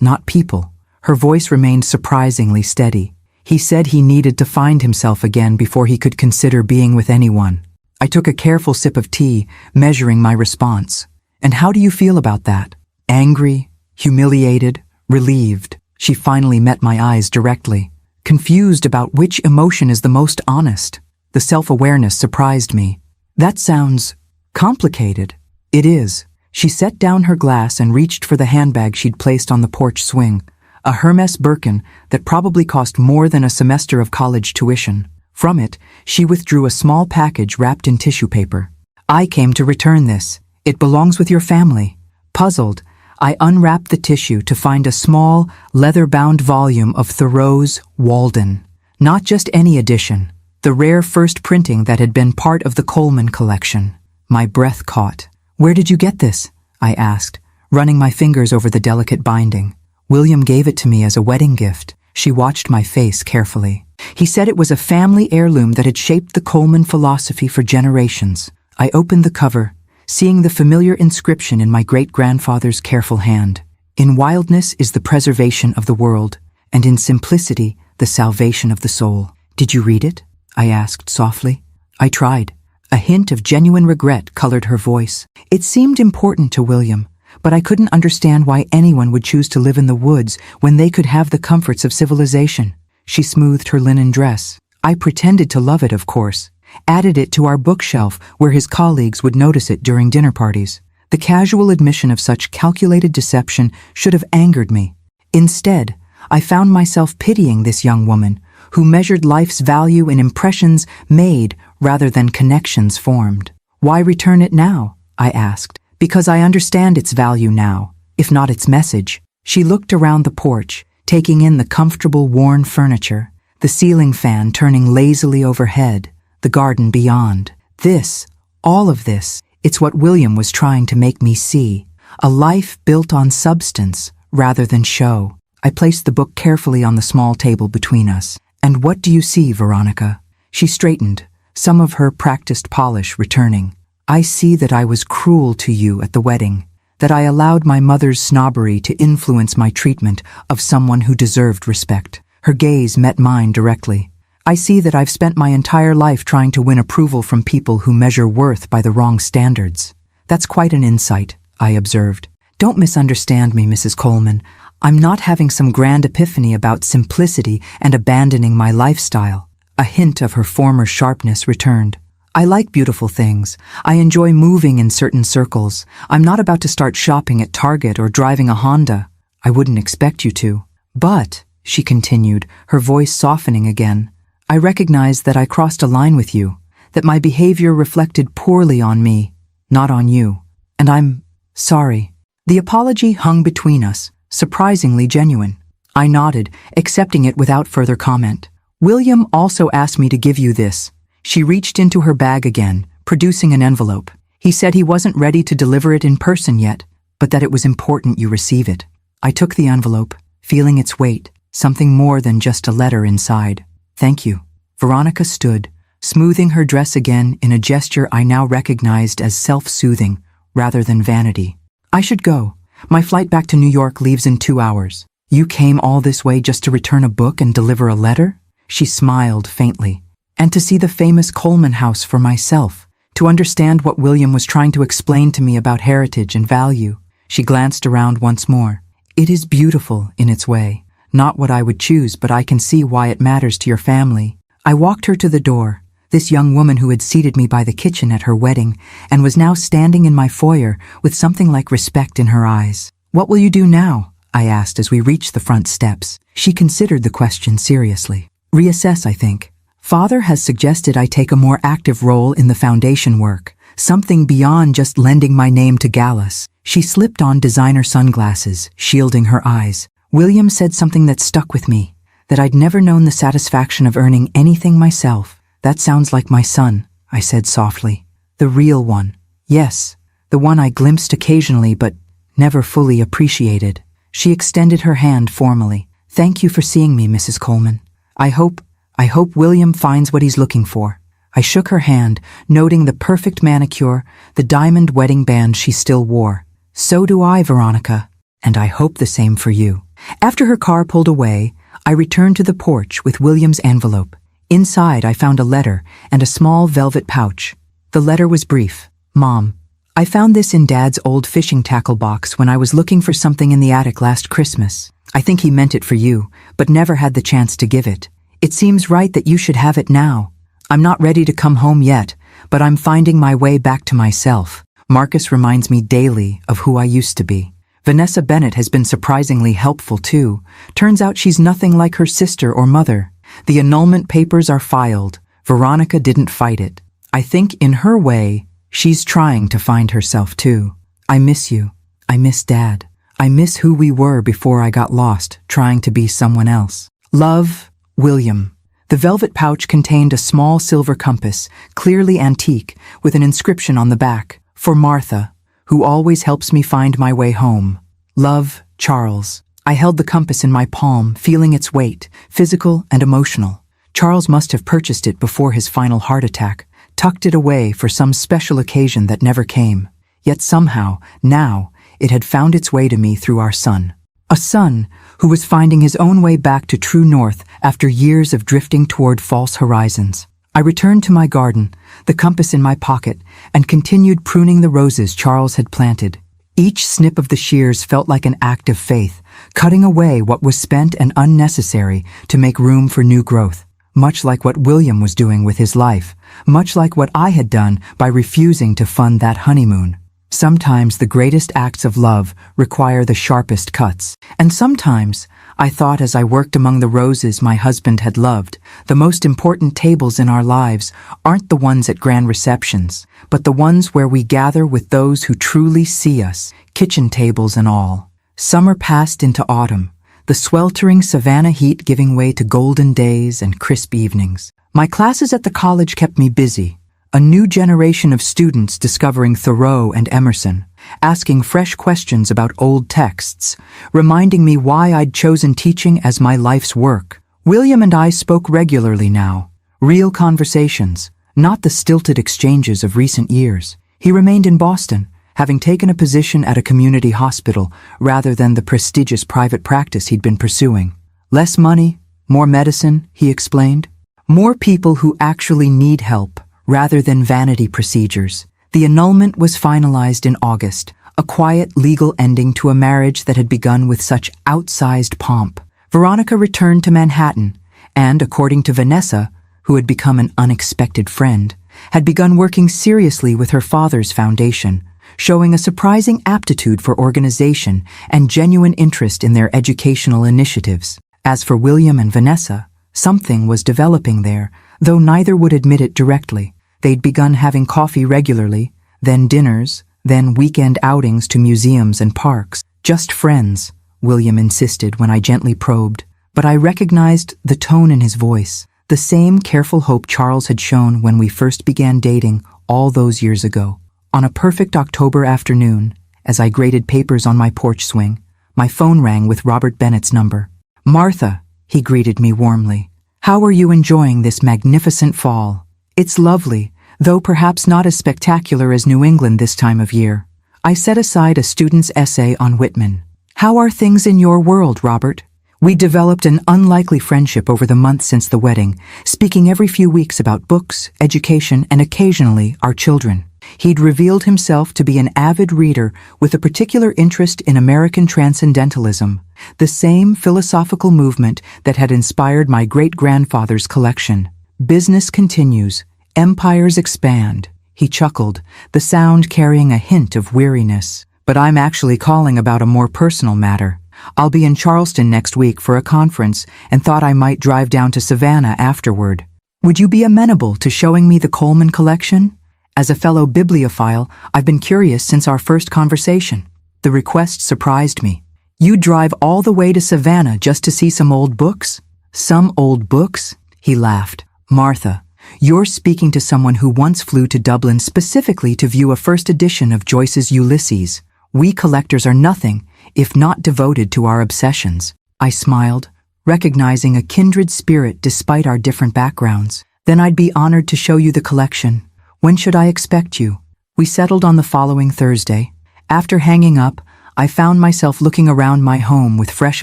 not people. Her voice remained surprisingly steady. He said he needed to find himself again before he could consider being with anyone. I took a careful sip of tea, measuring my response. "And how do you feel about that?" "Angry, humiliated, relieved." She finally met my eyes directly. "Confused about which emotion is the most honest." The self-awareness surprised me. "That sounds complicated." "It is." She set down her glass and reached for the handbag she'd placed on the porch swing, a Hermes Birkin that probably cost more than a semester of college tuition. From it, she withdrew a small package wrapped in tissue paper. "I came to return this. It belongs with your family." Puzzled, I unwrapped the tissue to find a small, leather-bound volume of Thoreau's Walden. Not just any edition, the rare first printing that had been part of the Coleman collection. My breath caught. "Where did you get this?" I asked, running my fingers over the delicate binding. "William gave it to me as a wedding gift." She watched my face carefully. "He said it was a family heirloom that had shaped the Coleman philosophy for generations." I opened the cover, seeing the familiar inscription in my great-grandfather's careful hand. "In wildness is the preservation of the world, and in simplicity the salvation of the soul." "Did you read it?" I asked softly. I tried. A hint of genuine regret colored her voice. It seemed important to William, but I couldn't understand why anyone would choose to live in the woods when they could have the comforts of civilization. She smoothed her linen dress. I pretended to love it, of course. Added it to our bookshelf where his colleagues would notice it during dinner parties. The casual admission of such calculated deception should have angered me. Instead, I found myself pitying this young woman who measured life's value in impressions made rather than connections formed. "Why return it now?" I asked. "Because I understand its value now, if not its message." She looked around the porch, taking in the comfortable, worn furniture, the ceiling fan turning lazily overhead, the garden beyond. "This, all of this, it's what William was trying to make me see. A life built on substance rather than show." I placed the book carefully on the small table between us. "And what do you see, Veronica?" She straightened, some of her practiced polish returning. "I see that I was cruel to you at the wedding, that I allowed my mother's snobbery to influence my treatment of someone who deserved respect." Her gaze met mine directly. "I see that I've spent my entire life trying to win approval from people who measure worth by the wrong standards." "That's quite an insight," I observed. "Don't misunderstand me, Mrs. Coleman. I'm not having some grand epiphany about simplicity and abandoning my lifestyle." A hint of her former sharpness returned. "I like beautiful things. I enjoy moving in certain circles. I'm not about to start shopping at Target or driving a Honda. I wouldn't expect you to. But," she continued, her voice softening again, "I recognize that I crossed a line with you, that my behavior reflected poorly on me, not on you. And I'm sorry." The apology hung between us, surprisingly genuine. I nodded, accepting it without further comment. "William also asked me to give you this." She reached into her bag again, producing an envelope. "He said he wasn't ready to deliver it in person yet, but that it was important you receive it." I took the envelope, feeling its weight, something more than just a letter inside. "Thank you." Veronica stood, smoothing her dress again in a gesture I now recognized as self-soothing rather than vanity. "I should go. My flight back to New York leaves in 2 hours. You came all this way just to return a book and deliver a letter?" She smiled faintly. "And to see the famous Coleman house for myself, to understand what William was trying to explain to me about heritage and value." She glanced around once more. "It is beautiful in its way. Not what I would choose, but I can see why it matters to your family." I walked her to the door, this young woman who had seated me by the kitchen at her wedding and was now standing in my foyer with something like respect in her eyes. "What will you do now?" I asked as we reached the front steps. She considered the question seriously. "Reassess, I think. Father has suggested I take a more active role in the foundation work, something beyond just lending my name to Gallus." She slipped on designer sunglasses, shielding her eyes. "William said something that stuck with me, that I'd never known the satisfaction of earning anything myself." "That sounds like my son," I said softly. "The real one." "Yes." the one I glimpsed occasionally but never fully appreciated. She extended her hand formally. "Thank you for seeing me, Mrs. Coleman. I hope William finds what he's looking for." I shook her hand, noting the perfect manicure, the diamond wedding band she still wore. "So do I, Veronica, and I hope the same for you." After her car pulled away, I returned to the porch with William's envelope. Inside, I found a letter and a small velvet pouch. The letter was brief. "Mom, I found this in Dad's old fishing tackle box when I was looking for something in the attic last Christmas. I think he meant it for you, but never had the chance to give it. It seems right that you should have it now. I'm not ready to come home yet, but I'm finding my way back to myself. Marcus reminds me daily of who I used to be. Vanessa Bennett has been surprisingly helpful too. Turns out she's nothing like her sister or mother. The annulment papers are filed. Veronica didn't fight it. I think in her way, she's trying to find herself too. I miss you. I miss Dad. I miss who we were before I got lost, trying to be someone else. Love, William." The velvet pouch contained a small silver compass, clearly antique, with an inscription on the back, "For Martha, who always helps me find my way home. Love, Charles." I held the compass in my palm, feeling its weight, physical and emotional. Charles must have purchased it before his final heart attack, tucked it away for some special occasion that never came. Yet somehow, now, it had found its way to me through our son. A son who was finding his own way back to true north after years of drifting toward false horizons. I returned to my garden, the compass in my pocket, and continued pruning the roses Charles had planted. Each snip of the shears felt like an act of faith, cutting away what was spent and unnecessary to make room for new growth. Much like what William was doing with his life, much like what I had done by refusing to fund that honeymoon. Sometimes the greatest acts of love require the sharpest cuts. And sometimes, I thought as I worked among the roses my husband had loved, the most important tables in our lives aren't the ones at grand receptions, but the ones where we gather with those who truly see us, kitchen tables and all. Summer passed into autumn, the sweltering Savannah heat giving way to golden days and crisp evenings. My classes at the college kept me busy. A new generation of students discovering Thoreau and Emerson, asking fresh questions about old texts, reminding me why I'd chosen teaching as my life's work. William and I spoke regularly now, real conversations, not the stilted exchanges of recent years. He remained in Boston, having taken a position at a community hospital rather than the prestigious private practice he'd been pursuing. Less money, more medicine, he explained. More people who actually need help, rather than vanity procedures. The annulment was finalized in August, a quiet legal ending to a marriage that had begun with such outsized pomp. Veronica returned to Manhattan, and, according to Vanessa, who had become an unexpected friend, had begun working seriously with her father's foundation, showing a surprising aptitude for organization and genuine interest in their educational initiatives. As for William and Vanessa, something was developing there, though neither would admit it directly. They'd begun having coffee regularly, then dinners, then weekend outings to museums and parks. "Just friends," William insisted when I gently probed, but I recognized the tone in his voice, the same careful hope Charles had shown when we first began dating all those years ago. On a perfect October afternoon, as I graded papers on my porch swing, my phone rang with Robert Bennett's number. "Martha," he greeted me warmly. "How are you enjoying this magnificent fall?" "It's lovely, though perhaps not as spectacular as New England this time of year." I set aside a student's essay on Whitman. "How are things in your world, Robert?" We developed an unlikely friendship over the months since the wedding, speaking every few weeks about books, education, and occasionally our children. He'd revealed himself to be an avid reader with a particular interest in American transcendentalism, the same philosophical movement that had inspired my great-grandfather's collection. "Business continues. Empires expand," he chuckled, the sound carrying a hint of weariness. "But I'm actually calling about a more personal matter. I'll be in Charleston next week for a conference and thought I might drive down to Savannah afterward. Would you be amenable to showing me the Coleman collection? As a fellow bibliophile, I've been curious since our first conversation." The request surprised me. "You'd drive all the way to Savannah just to see some old books?" "Some old books?" he laughed. "Martha, You're speaking to someone who once flew to Dublin specifically to view a first edition of Joyce's Ulysses. We collectors are nothing if not devoted to our obsessions. I smiled, recognizing a kindred spirit despite our different backgrounds. Then I'd be honored to show you the collection. When should I expect you? We settled on the following Thursday. After hanging up, I found myself looking around my home with fresh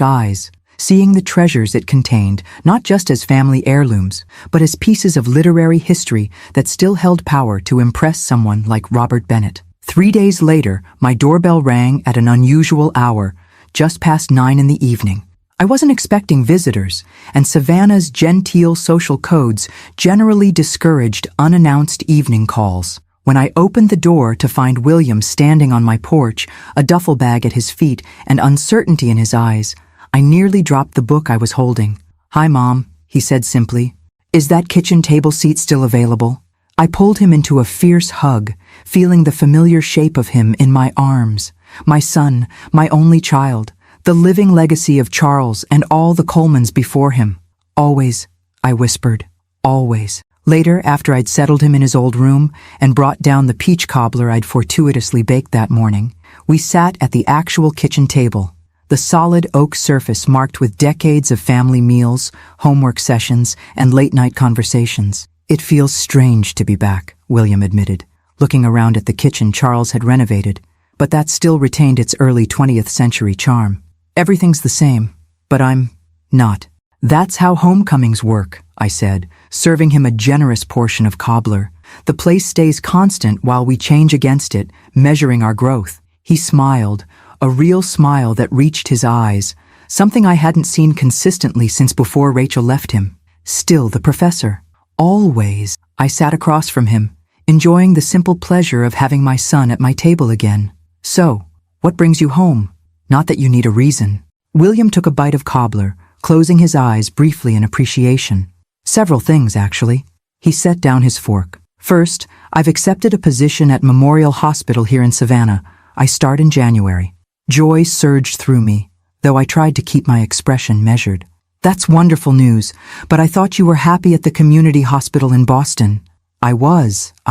eyes, seeing the treasures it contained, not just as family heirlooms, but as pieces of literary history that still held power to impress someone like Robert Bennett. 3 days later, my doorbell rang at an unusual hour, just past 9 in the evening. I wasn't expecting visitors, and Savannah's genteel social codes generally discouraged unannounced evening calls. When I opened the door to find William standing on my porch, a duffel bag at his feet and uncertainty in his eyes, I nearly dropped the book I was holding. "Hi, Mom," he said simply. "Is that kitchen table seat still available?" I pulled him into a fierce hug, feeling the familiar shape of him in my arms. My son, my only child, the living legacy of Charles and all the Colemans before him. "Always," I whispered, "always." Later, after I'd settled him in his old room and brought down the peach cobbler I'd fortuitously baked that morning, we sat at the actual kitchen table, the solid oak surface marked with decades of family meals, homework sessions, and late-night conversations. "It feels strange to be back," William admitted, looking around at the kitchen Charles had renovated, but that still retained its early 20th century charm. "Everything's the same, but I'm not." "That's how homecomings work," I said, serving him a generous portion of cobbler. "The place stays constant while we change against it, measuring our growth." He smiled, a real smile that reached his eyes, something I hadn't seen consistently since before Rachel left him. Still the professor. Always. I sat across from him, enjoying the simple pleasure of having my son at my table again. "So, what brings you home? Not that you need a reason." William took a bite of cobbler, closing his eyes briefly in appreciation. "Several things, actually." He set down his fork. "First, I've accepted a position at Memorial Hospital here in Savannah. I start in January." Joy surged through me, though I tried to keep my expression measured. "That's wonderful news, but I thought you were happy at the community hospital in Boston." I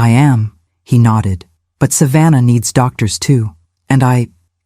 am, he nodded. "But Savannah needs doctors too. And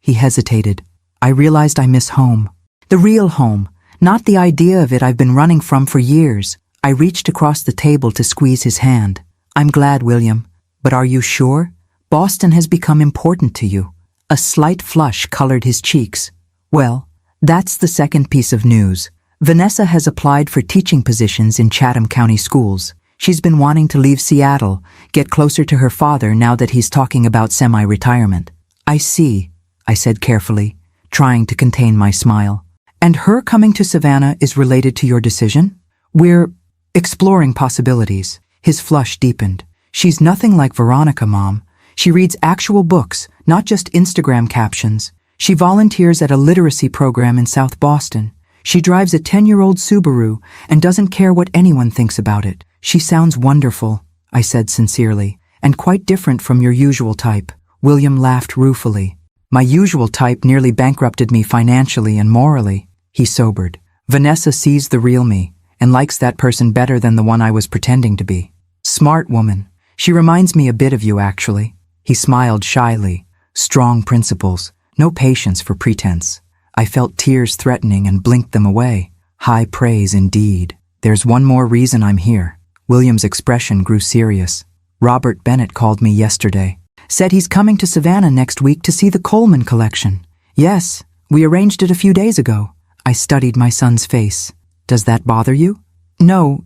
he hesitated. I realized I miss home. The real home, not the idea of it I've been running from for years." I reached across the table to squeeze his hand. "I'm glad, William, but are you sure? Boston has become important to you." A slight flush colored his cheeks. "Well, that's the second piece of news. Vanessa has applied for teaching positions in Chatham County schools. She's been wanting to leave Seattle, get closer to her father now that he's talking about semi-retirement." "I see," I said carefully, trying to contain my smile. "And her coming to Savannah is related to your decision?" "We're exploring possibilities." His flush deepened. "She's nothing like Veronica, Mom. She reads actual books, not just Instagram captions. She volunteers at a literacy program in South Boston. She drives a 10-year-old Subaru and doesn't care what anyone thinks about it. She sounds wonderful," I said sincerely, "and quite different from your usual type." William laughed ruefully. "My usual type nearly bankrupted me financially and morally." He sobered. "Vanessa sees the real me and likes that person better than the one I was pretending to be. Smart woman. She reminds me a bit of you, actually." He smiled shyly. Strong principles, no patience for pretense. I felt tears threatening and blinked them away. High praise indeed. "There's one more reason I'm here." William's expression grew serious. "Robert Bennett called me yesterday. Said he's coming to Savannah next week to see the Coleman collection." "Yes, we arranged it a few days ago." I studied my son's face. "Does that bother you?" "No,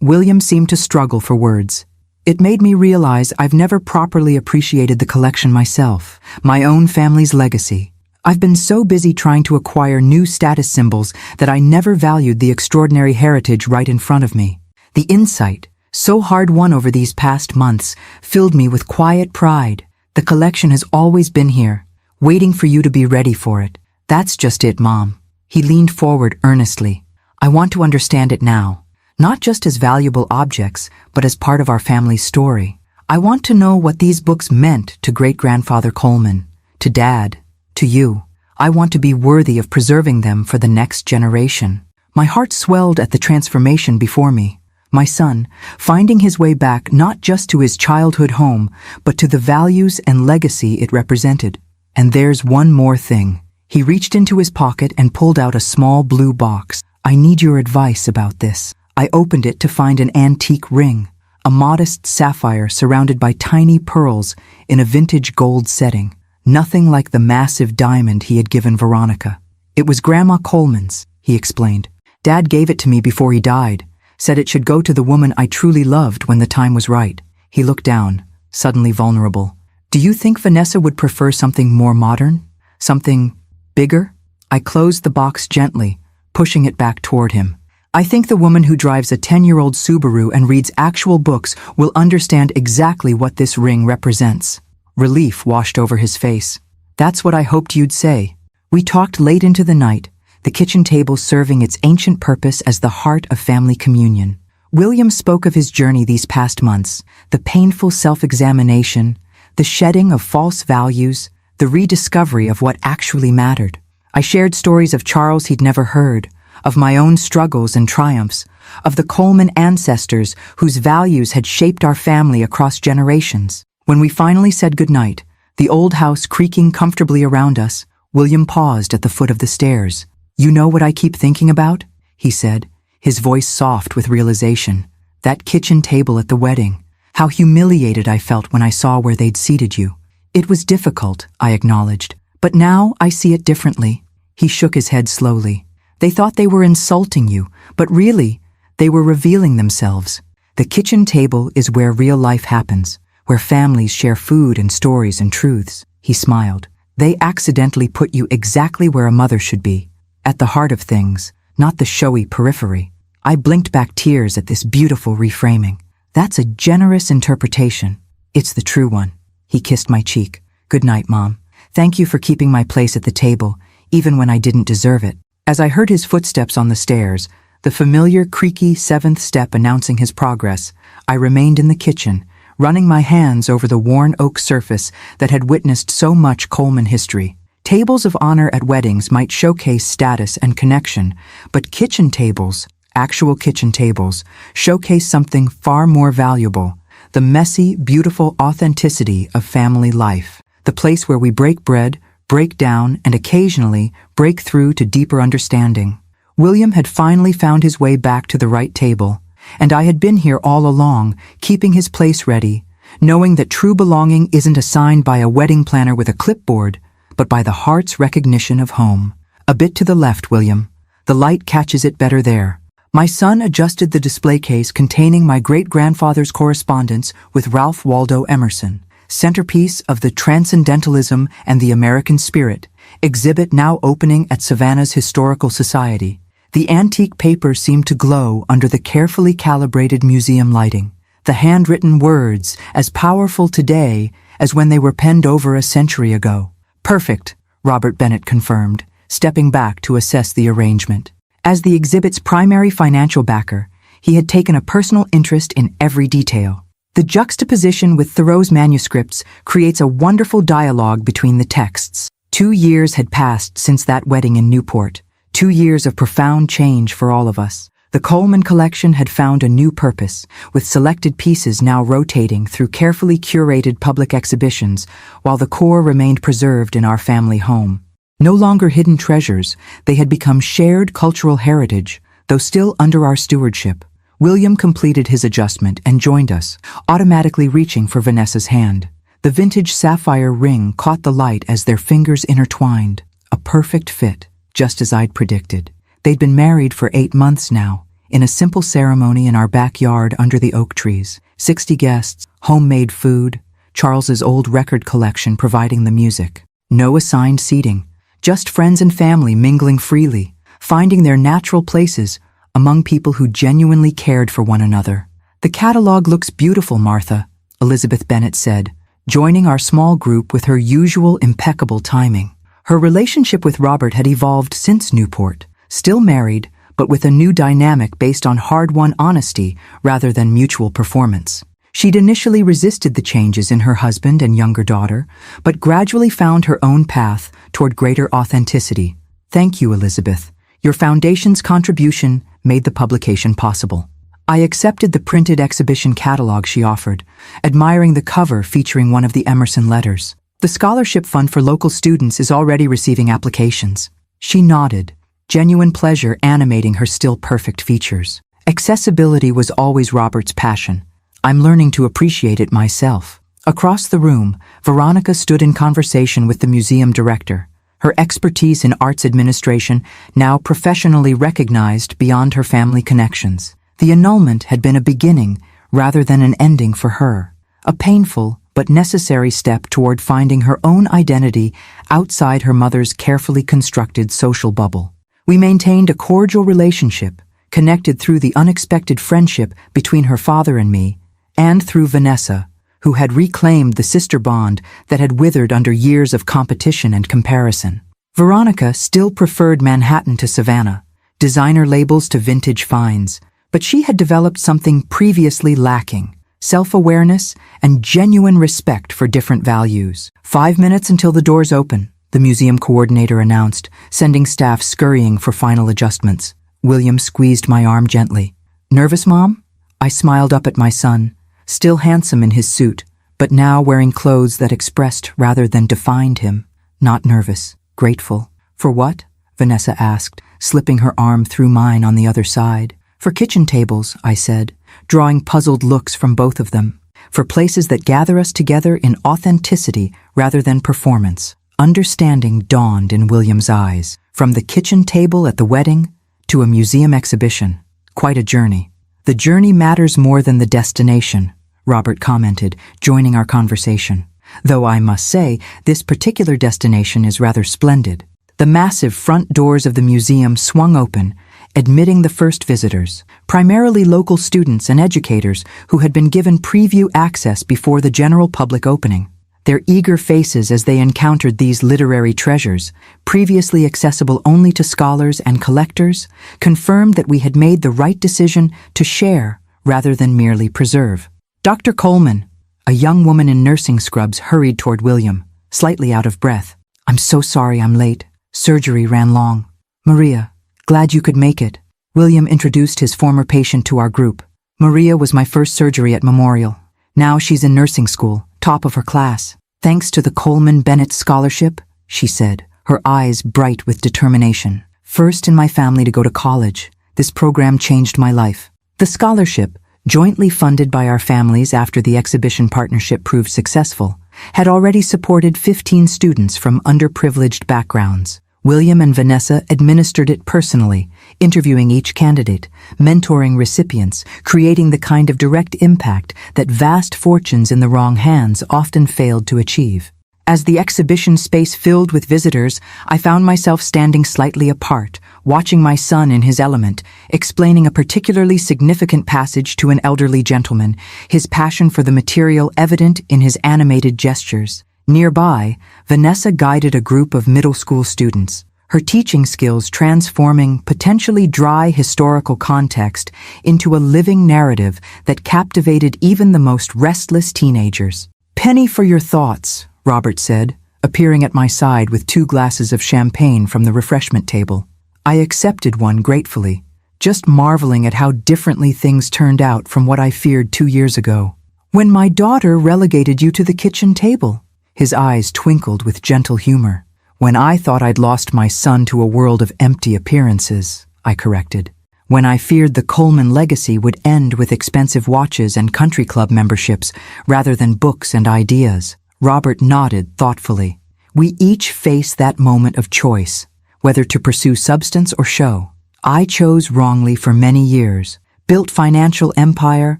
William seemed to struggle for words. "It made me realize I've never properly appreciated the collection myself, my own family's legacy. I've been so busy trying to acquire new status symbols that I never valued the extraordinary heritage right in front of me. The insight, so hard-won over these past months, filled me with quiet pride. The collection has always been here, waiting for you to be ready for it. That's just it, Mom." He leaned forward earnestly. "I want to understand it now. Not just as valuable objects, but as part of our family's story. I want to know what these books meant to great-grandfather Coleman, to Dad, to you. I want to be worthy of preserving them for the next generation." My heart swelled at the transformation before me. My son, finding his way back not just to his childhood home, but to the values and legacy it represented. And there's one more thing. He reached into his pocket and pulled out a small blue box. I need your advice about this. I opened it to find an antique ring, a modest sapphire surrounded by tiny pearls in a vintage gold setting. Nothing like the massive diamond he had given Veronica. It was Grandma Coleman's, he explained. Dad gave it to me before he died, said it should go to the woman I truly loved when the time was right. He looked down, suddenly vulnerable. Do you think Vanessa would prefer something more modern? Something bigger? I closed the box gently, pushing it back toward him. I think the woman who drives a 10-year-old Subaru and reads actual books will understand exactly what this ring represents. Relief washed over his face. That's what I hoped you'd say. We talked late into the night, the kitchen table serving its ancient purpose as the heart of family communion. William spoke of his journey these past months, the painful self-examination, the shedding of false values, the rediscovery of what actually mattered. I shared stories of Charles he'd never heard, of my own struggles and triumphs, of the Coleman ancestors whose values had shaped our family across generations. When we finally said goodnight, the old house creaking comfortably around us, William paused at the foot of the stairs. You know what I keep thinking about? He said, his voice soft with realization. That kitchen table at the wedding. How humiliated I felt when I saw where they'd seated you. It was difficult, I acknowledged, but now I see it differently. He shook his head slowly. They thought they were insulting you, but really, they were revealing themselves. The kitchen table is where real life happens, where families share food and stories and truths. He smiled. They accidentally put you exactly where a mother should be, at the heart of things, not the showy periphery. I blinked back tears at this beautiful reframing. That's a generous interpretation. It's the true one. He kissed my cheek. Good night, Mom. Thank you for keeping my place at the table, even when I didn't deserve it. As I heard his footsteps on the stairs, the familiar creaky seventh step announcing his progress, I remained in the kitchen, running my hands over the worn oak surface that had witnessed so much Coleman history. Tables of honor at weddings might showcase status and connection, but kitchen tables, actual kitchen tables, showcase something far more valuable, the messy, beautiful authenticity of family life, the place where we break bread, break down, and occasionally break through to deeper understanding. William had finally found his way back to the right table, and I had been here all along, keeping his place ready, knowing that true belonging isn't assigned by a wedding planner with a clipboard, but by the heart's recognition of home. A bit to the left, William. The light catches it better there. My son adjusted the display case containing my great-grandfather's correspondence with Ralph Waldo Emerson, centerpiece of the Transcendentalism and the American Spirit, exhibit now opening at Savannah's Historical Society. The antique paper seemed to glow under the carefully calibrated museum lighting. The handwritten words as powerful today as when they were penned over a century ago. Perfect, Robert Bennett confirmed, stepping back to assess the arrangement. As the exhibit's primary financial backer, he had taken a personal interest in every detail. The juxtaposition with Thoreau's manuscripts creates a wonderful dialogue between the texts. 2 years had passed since that wedding in Newport, 2 years of profound change for all of us. The Coleman collection had found a new purpose, with selected pieces now rotating through carefully curated public exhibitions, while the core remained preserved in our family home. No longer hidden treasures, they had become shared cultural heritage, though still under our stewardship. William completed his adjustment and joined us, automatically reaching for Vanessa's hand. The vintage sapphire ring caught the light as their fingers intertwined. A perfect fit, just as I'd predicted. They'd been married for 8 months now, in a simple ceremony in our backyard under the oak trees. 60 guests, homemade food, Charles's old record collection providing the music. No assigned seating, just friends and family mingling freely, finding their natural places among people who genuinely cared for one another. The catalog looks beautiful, Martha, Elizabeth Bennett said, joining our small group with her usual impeccable timing. Her relationship with Robert had evolved since Newport, still married, but with a new dynamic based on hard-won honesty rather than mutual performance. She'd initially resisted the changes in her husband and younger daughter, but gradually found her own path toward greater authenticity. Thank you, Elizabeth. Your foundation's contribution made the publication possible. I accepted the printed exhibition catalog she offered, admiring the cover featuring one of the Emerson letters. The scholarship fund for local students is already receiving applications. She nodded, genuine pleasure animating her still perfect features. Accessibility was always Robert's passion. I'm learning to appreciate it myself. Across the room, Veronica stood in conversation with the museum director, her expertise in arts administration now professionally recognized beyond her family connections. The annulment had been a beginning rather than an ending for her, a painful but necessary step toward finding her own identity outside her mother's carefully constructed social bubble. We maintained a cordial relationship, connected through the unexpected friendship between her father and me, and through Vanessa, who had reclaimed the sister bond that had withered under years of competition and comparison. Veronica still preferred Manhattan to Savannah, designer labels to vintage finds, but she had developed something previously lacking: self-awareness and genuine respect for different values. 5 minutes until the doors open, the museum coordinator announced, sending staff scurrying for final adjustments. William squeezed my arm gently. "Nervous, Mom?" I smiled up at my son, still handsome in his suit, but now wearing clothes that expressed rather than defined him. "Not nervous, grateful." "For what?" Vanessa asked, slipping her arm through mine on the other side. "For kitchen tables," I said, drawing puzzled looks from both of them. "For places that gather us together in authenticity rather than performance." Understanding dawned in William's eyes. From the kitchen table at the wedding to a museum exhibition. Quite a journey. "The journey matters more than the destination," Robert commented, joining our conversation. "Though I must say, this particular destination is rather splendid." The massive front doors of the museum swung open, admitting the first visitors, primarily local students and educators who had been given preview access before the general public opening. Their eager faces as they encountered these literary treasures, previously accessible only to scholars and collectors, confirmed that we had made the right decision to share rather than merely preserve. Dr. Coleman, a young woman in nursing scrubs, hurried toward William, slightly out of breath. "I'm so sorry I'm late. Surgery ran long." "Maria, glad you could make it." William introduced his former patient to our group. "Maria was my first surgery at Memorial. Now she's in nursing school, top of her class. Thanks to the Coleman Bennett Scholarship," she said, her eyes bright with determination. "First in my family to go to college. This program changed my life." The scholarship, jointly funded by our families after the exhibition partnership proved successful, had already supported 15 students from underprivileged backgrounds. William and Vanessa administered it personally, interviewing each candidate, mentoring recipients, creating the kind of direct impact that vast fortunes in the wrong hands often failed to achieve. As the exhibition space filled with visitors, I found myself standing slightly apart, watching my son in his element, explaining a particularly significant passage to an elderly gentleman, his passion for the material evident in his animated gestures. Nearby, Vanessa guided a group of middle school students, her teaching skills transforming potentially dry historical context into a living narrative that captivated even the most restless teenagers. "Penny for your thoughts," Robert said, appearing at my side with 2 glasses of champagne from the refreshment table. I accepted one gratefully, just marveling at how differently things turned out from what I feared 2 years ago. "When my daughter relegated you to the kitchen table." His eyes twinkled with gentle humor. "When I thought I'd lost my son to a world of empty appearances," I corrected. "When I feared the Coleman legacy would end with expensive watches and country club memberships rather than books and ideas." Robert nodded thoughtfully. "We each face that moment of choice, whether to pursue substance or show. I chose wrongly for many years, built financial empire,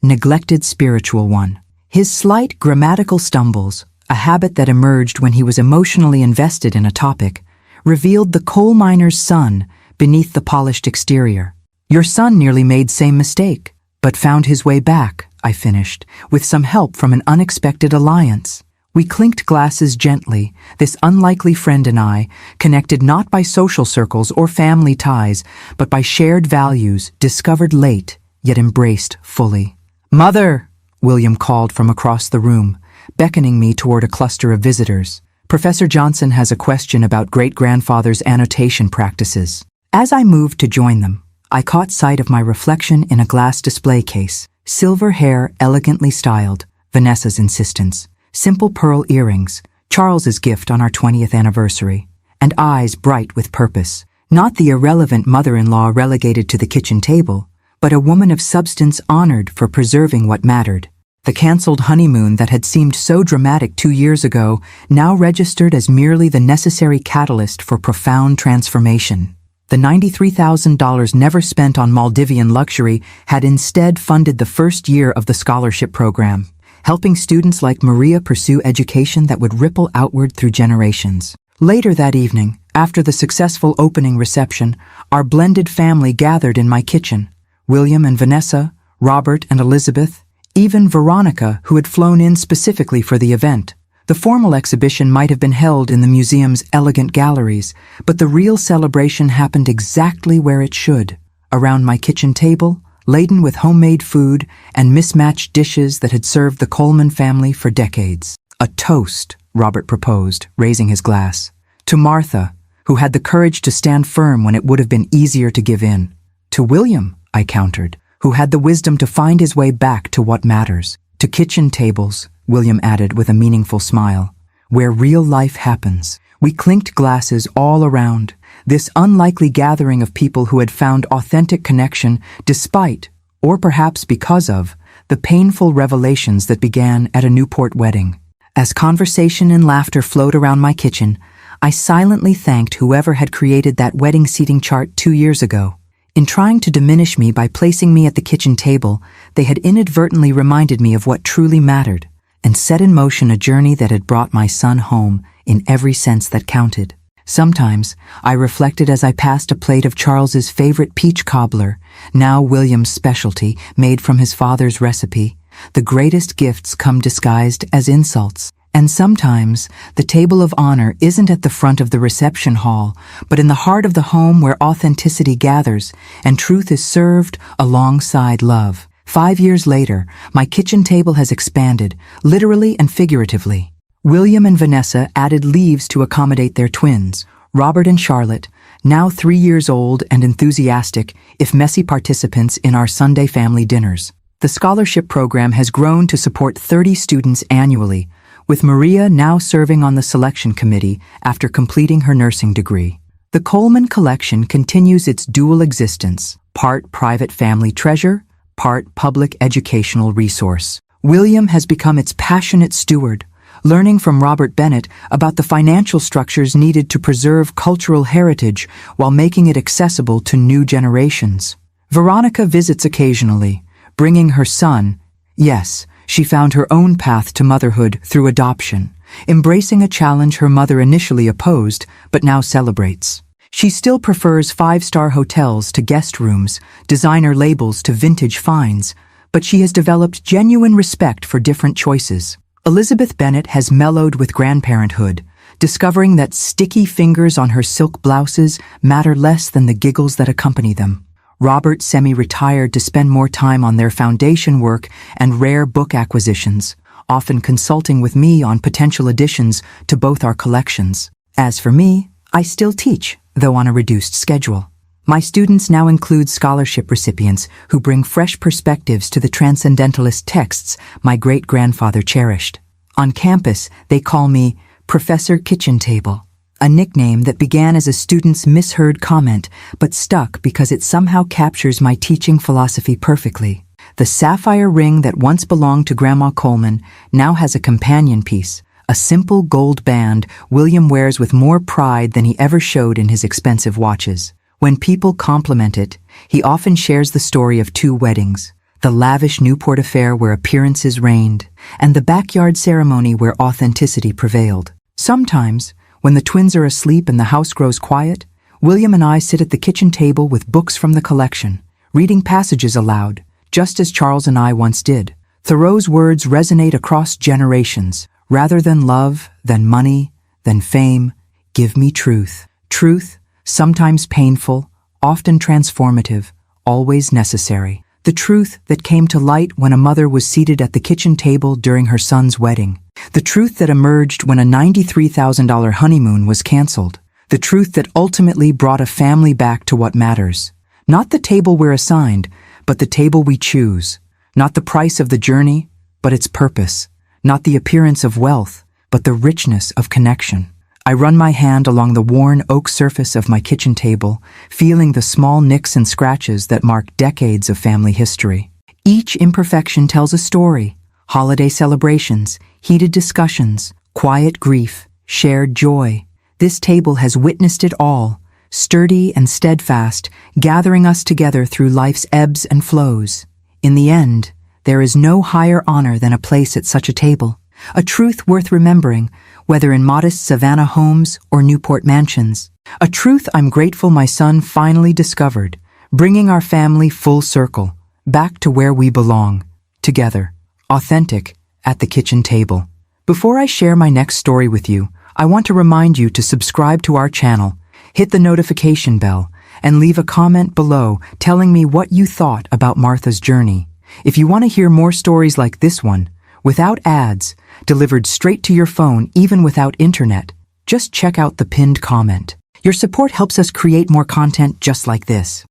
neglected spiritual one." His slight grammatical stumbles, a habit that emerged when he was emotionally invested in a topic, revealed the coal miner's son beneath the polished exterior. "Your son nearly made same mistake, but found his way back," I finished, with some help from an unexpected alliance. We clinked glasses gently, this unlikely friend and I, connected not by social circles or family ties, but by shared values discovered late, yet embraced fully. "Mother!" William called from across the room, beckoning me toward a cluster of visitors. "Professor Johnson has a question about great-grandfather's annotation practices." As I moved to join them, I caught sight of my reflection in a glass display case. Silver hair elegantly styled, Vanessa's insistence. Simple pearl earrings, Charles's gift on our 20th anniversary. And eyes bright with purpose. Not the irrelevant mother-in-law relegated to the kitchen table, but a woman of substance honored for preserving what mattered. The cancelled honeymoon that had seemed so dramatic 2 years ago now registered as merely the necessary catalyst for profound transformation. The $93,000 never spent on Maldivian luxury had instead funded the first year of the scholarship program, helping students like Maria pursue education that would ripple outward through generations. Later that evening, after the successful opening reception, our blended family gathered in my kitchen. William and Vanessa, Robert and Elizabeth, even Veronica, who had flown in specifically for the event. The formal exhibition might have been held in the museum's elegant galleries, but the real celebration happened exactly where it should, around my kitchen table, laden with homemade food and mismatched dishes that had served the Coleman family for decades. A toast, Robert proposed, raising his glass. To Martha, who had the courage to stand firm when it would have been easier to give in. To William, I countered, who had the wisdom to find his way back to what matters. To kitchen tables, William added with a meaningful smile, where real life happens. We clinked glasses all around, this unlikely gathering of people who had found authentic connection despite, or perhaps because of, the painful revelations that began at a Newport wedding. As conversation and laughter flowed around my kitchen, I silently thanked whoever had created that wedding seating chart 2 years ago. In trying to diminish me by placing me at the kitchen table, they had inadvertently reminded me of what truly mattered, and set in motion a journey that had brought my son home in every sense that counted. Sometimes, I reflected as I passed a plate of Charles's favorite peach cobbler, now William's specialty, made from his father's recipe. The greatest gifts come disguised as insults. And sometimes, the table of honor isn't at the front of the reception hall, but in the heart of the home where authenticity gathers and truth is served alongside love. 5 years later, my kitchen table has expanded, literally and figuratively. William and Vanessa added leaves to accommodate their twins, Robert and Charlotte, now 3 years old and enthusiastic, if messy participants in our Sunday family dinners. The scholarship program has grown to support 30 students annually, with Maria now serving on the selection committee after completing her nursing degree. The Coleman Collection continues its dual existence, part private family treasure, part public educational resource. William has become its passionate steward, learning from Robert Bennett about the financial structures needed to preserve cultural heritage while making it accessible to new generations. Veronica visits occasionally, bringing her son. Yes, she found her own path to motherhood through adoption, embracing a challenge her mother initially opposed but now celebrates. She still prefers 5-star hotels to guest rooms, designer labels to vintage finds, but she has developed genuine respect for different choices. Elizabeth Bennet has mellowed with grandparenthood, discovering that sticky fingers on her silk blouses matter less than the giggles that accompany them. Robert semi-retired to spend more time on their foundation work and rare book acquisitions, often consulting with me on potential additions to both our collections. As for me, I still teach, though on a reduced schedule. My students now include scholarship recipients who bring fresh perspectives to the transcendentalist texts my great-grandfather cherished. On campus, they call me Professor Kitchen Table, a nickname that began as a student's misheard comment but stuck because it somehow captures my teaching philosophy perfectly. The sapphire ring that once belonged to Grandma Coleman now has a companion piece, a simple gold band William wears with more pride than he ever showed in his expensive watches. When people compliment it, he often shares the story of 2 weddings, the lavish Newport affair where appearances reigned, and the backyard ceremony where authenticity prevailed. Sometimes, when the twins are asleep and the house grows quiet, William and I sit at the kitchen table with books from the collection, reading passages aloud, just as Charles and I once did. Thoreau's words resonate across generations. Rather than love, than money, than fame, give me truth. Truth, sometimes painful, often transformative, always necessary. The truth that came to light when a mother was seated at the kitchen table during her son's wedding. The truth that emerged when a $93,000 honeymoon was canceled. The truth that ultimately brought a family back to what matters. Not the table we're assigned, but the table we choose. Not the price of the journey, but its purpose. Not the appearance of wealth, but the richness of connection. I run my hand along the worn oak surface of my kitchen table, feeling the small nicks and scratches that mark decades of family history. Each imperfection tells a story. Holiday celebrations, heated discussions, quiet grief, shared joy. This table has witnessed it all, sturdy and steadfast, gathering us together through life's ebbs and flows. In the end, there is no higher honor than a place at such a table. A truth worth remembering, whether in modest Savannah homes or Newport mansions. A truth I'm grateful my son finally discovered, bringing our family full circle, back to where we belong, together, authentic, at the kitchen table. Before I share my next story with you, I want to remind you to subscribe to our channel, hit the notification bell, and leave a comment below telling me what you thought about Martha's journey. If you want to hear more stories like this one, without ads, delivered straight to your phone even without internet, just check out the pinned comment. Your support helps us create more content just like this.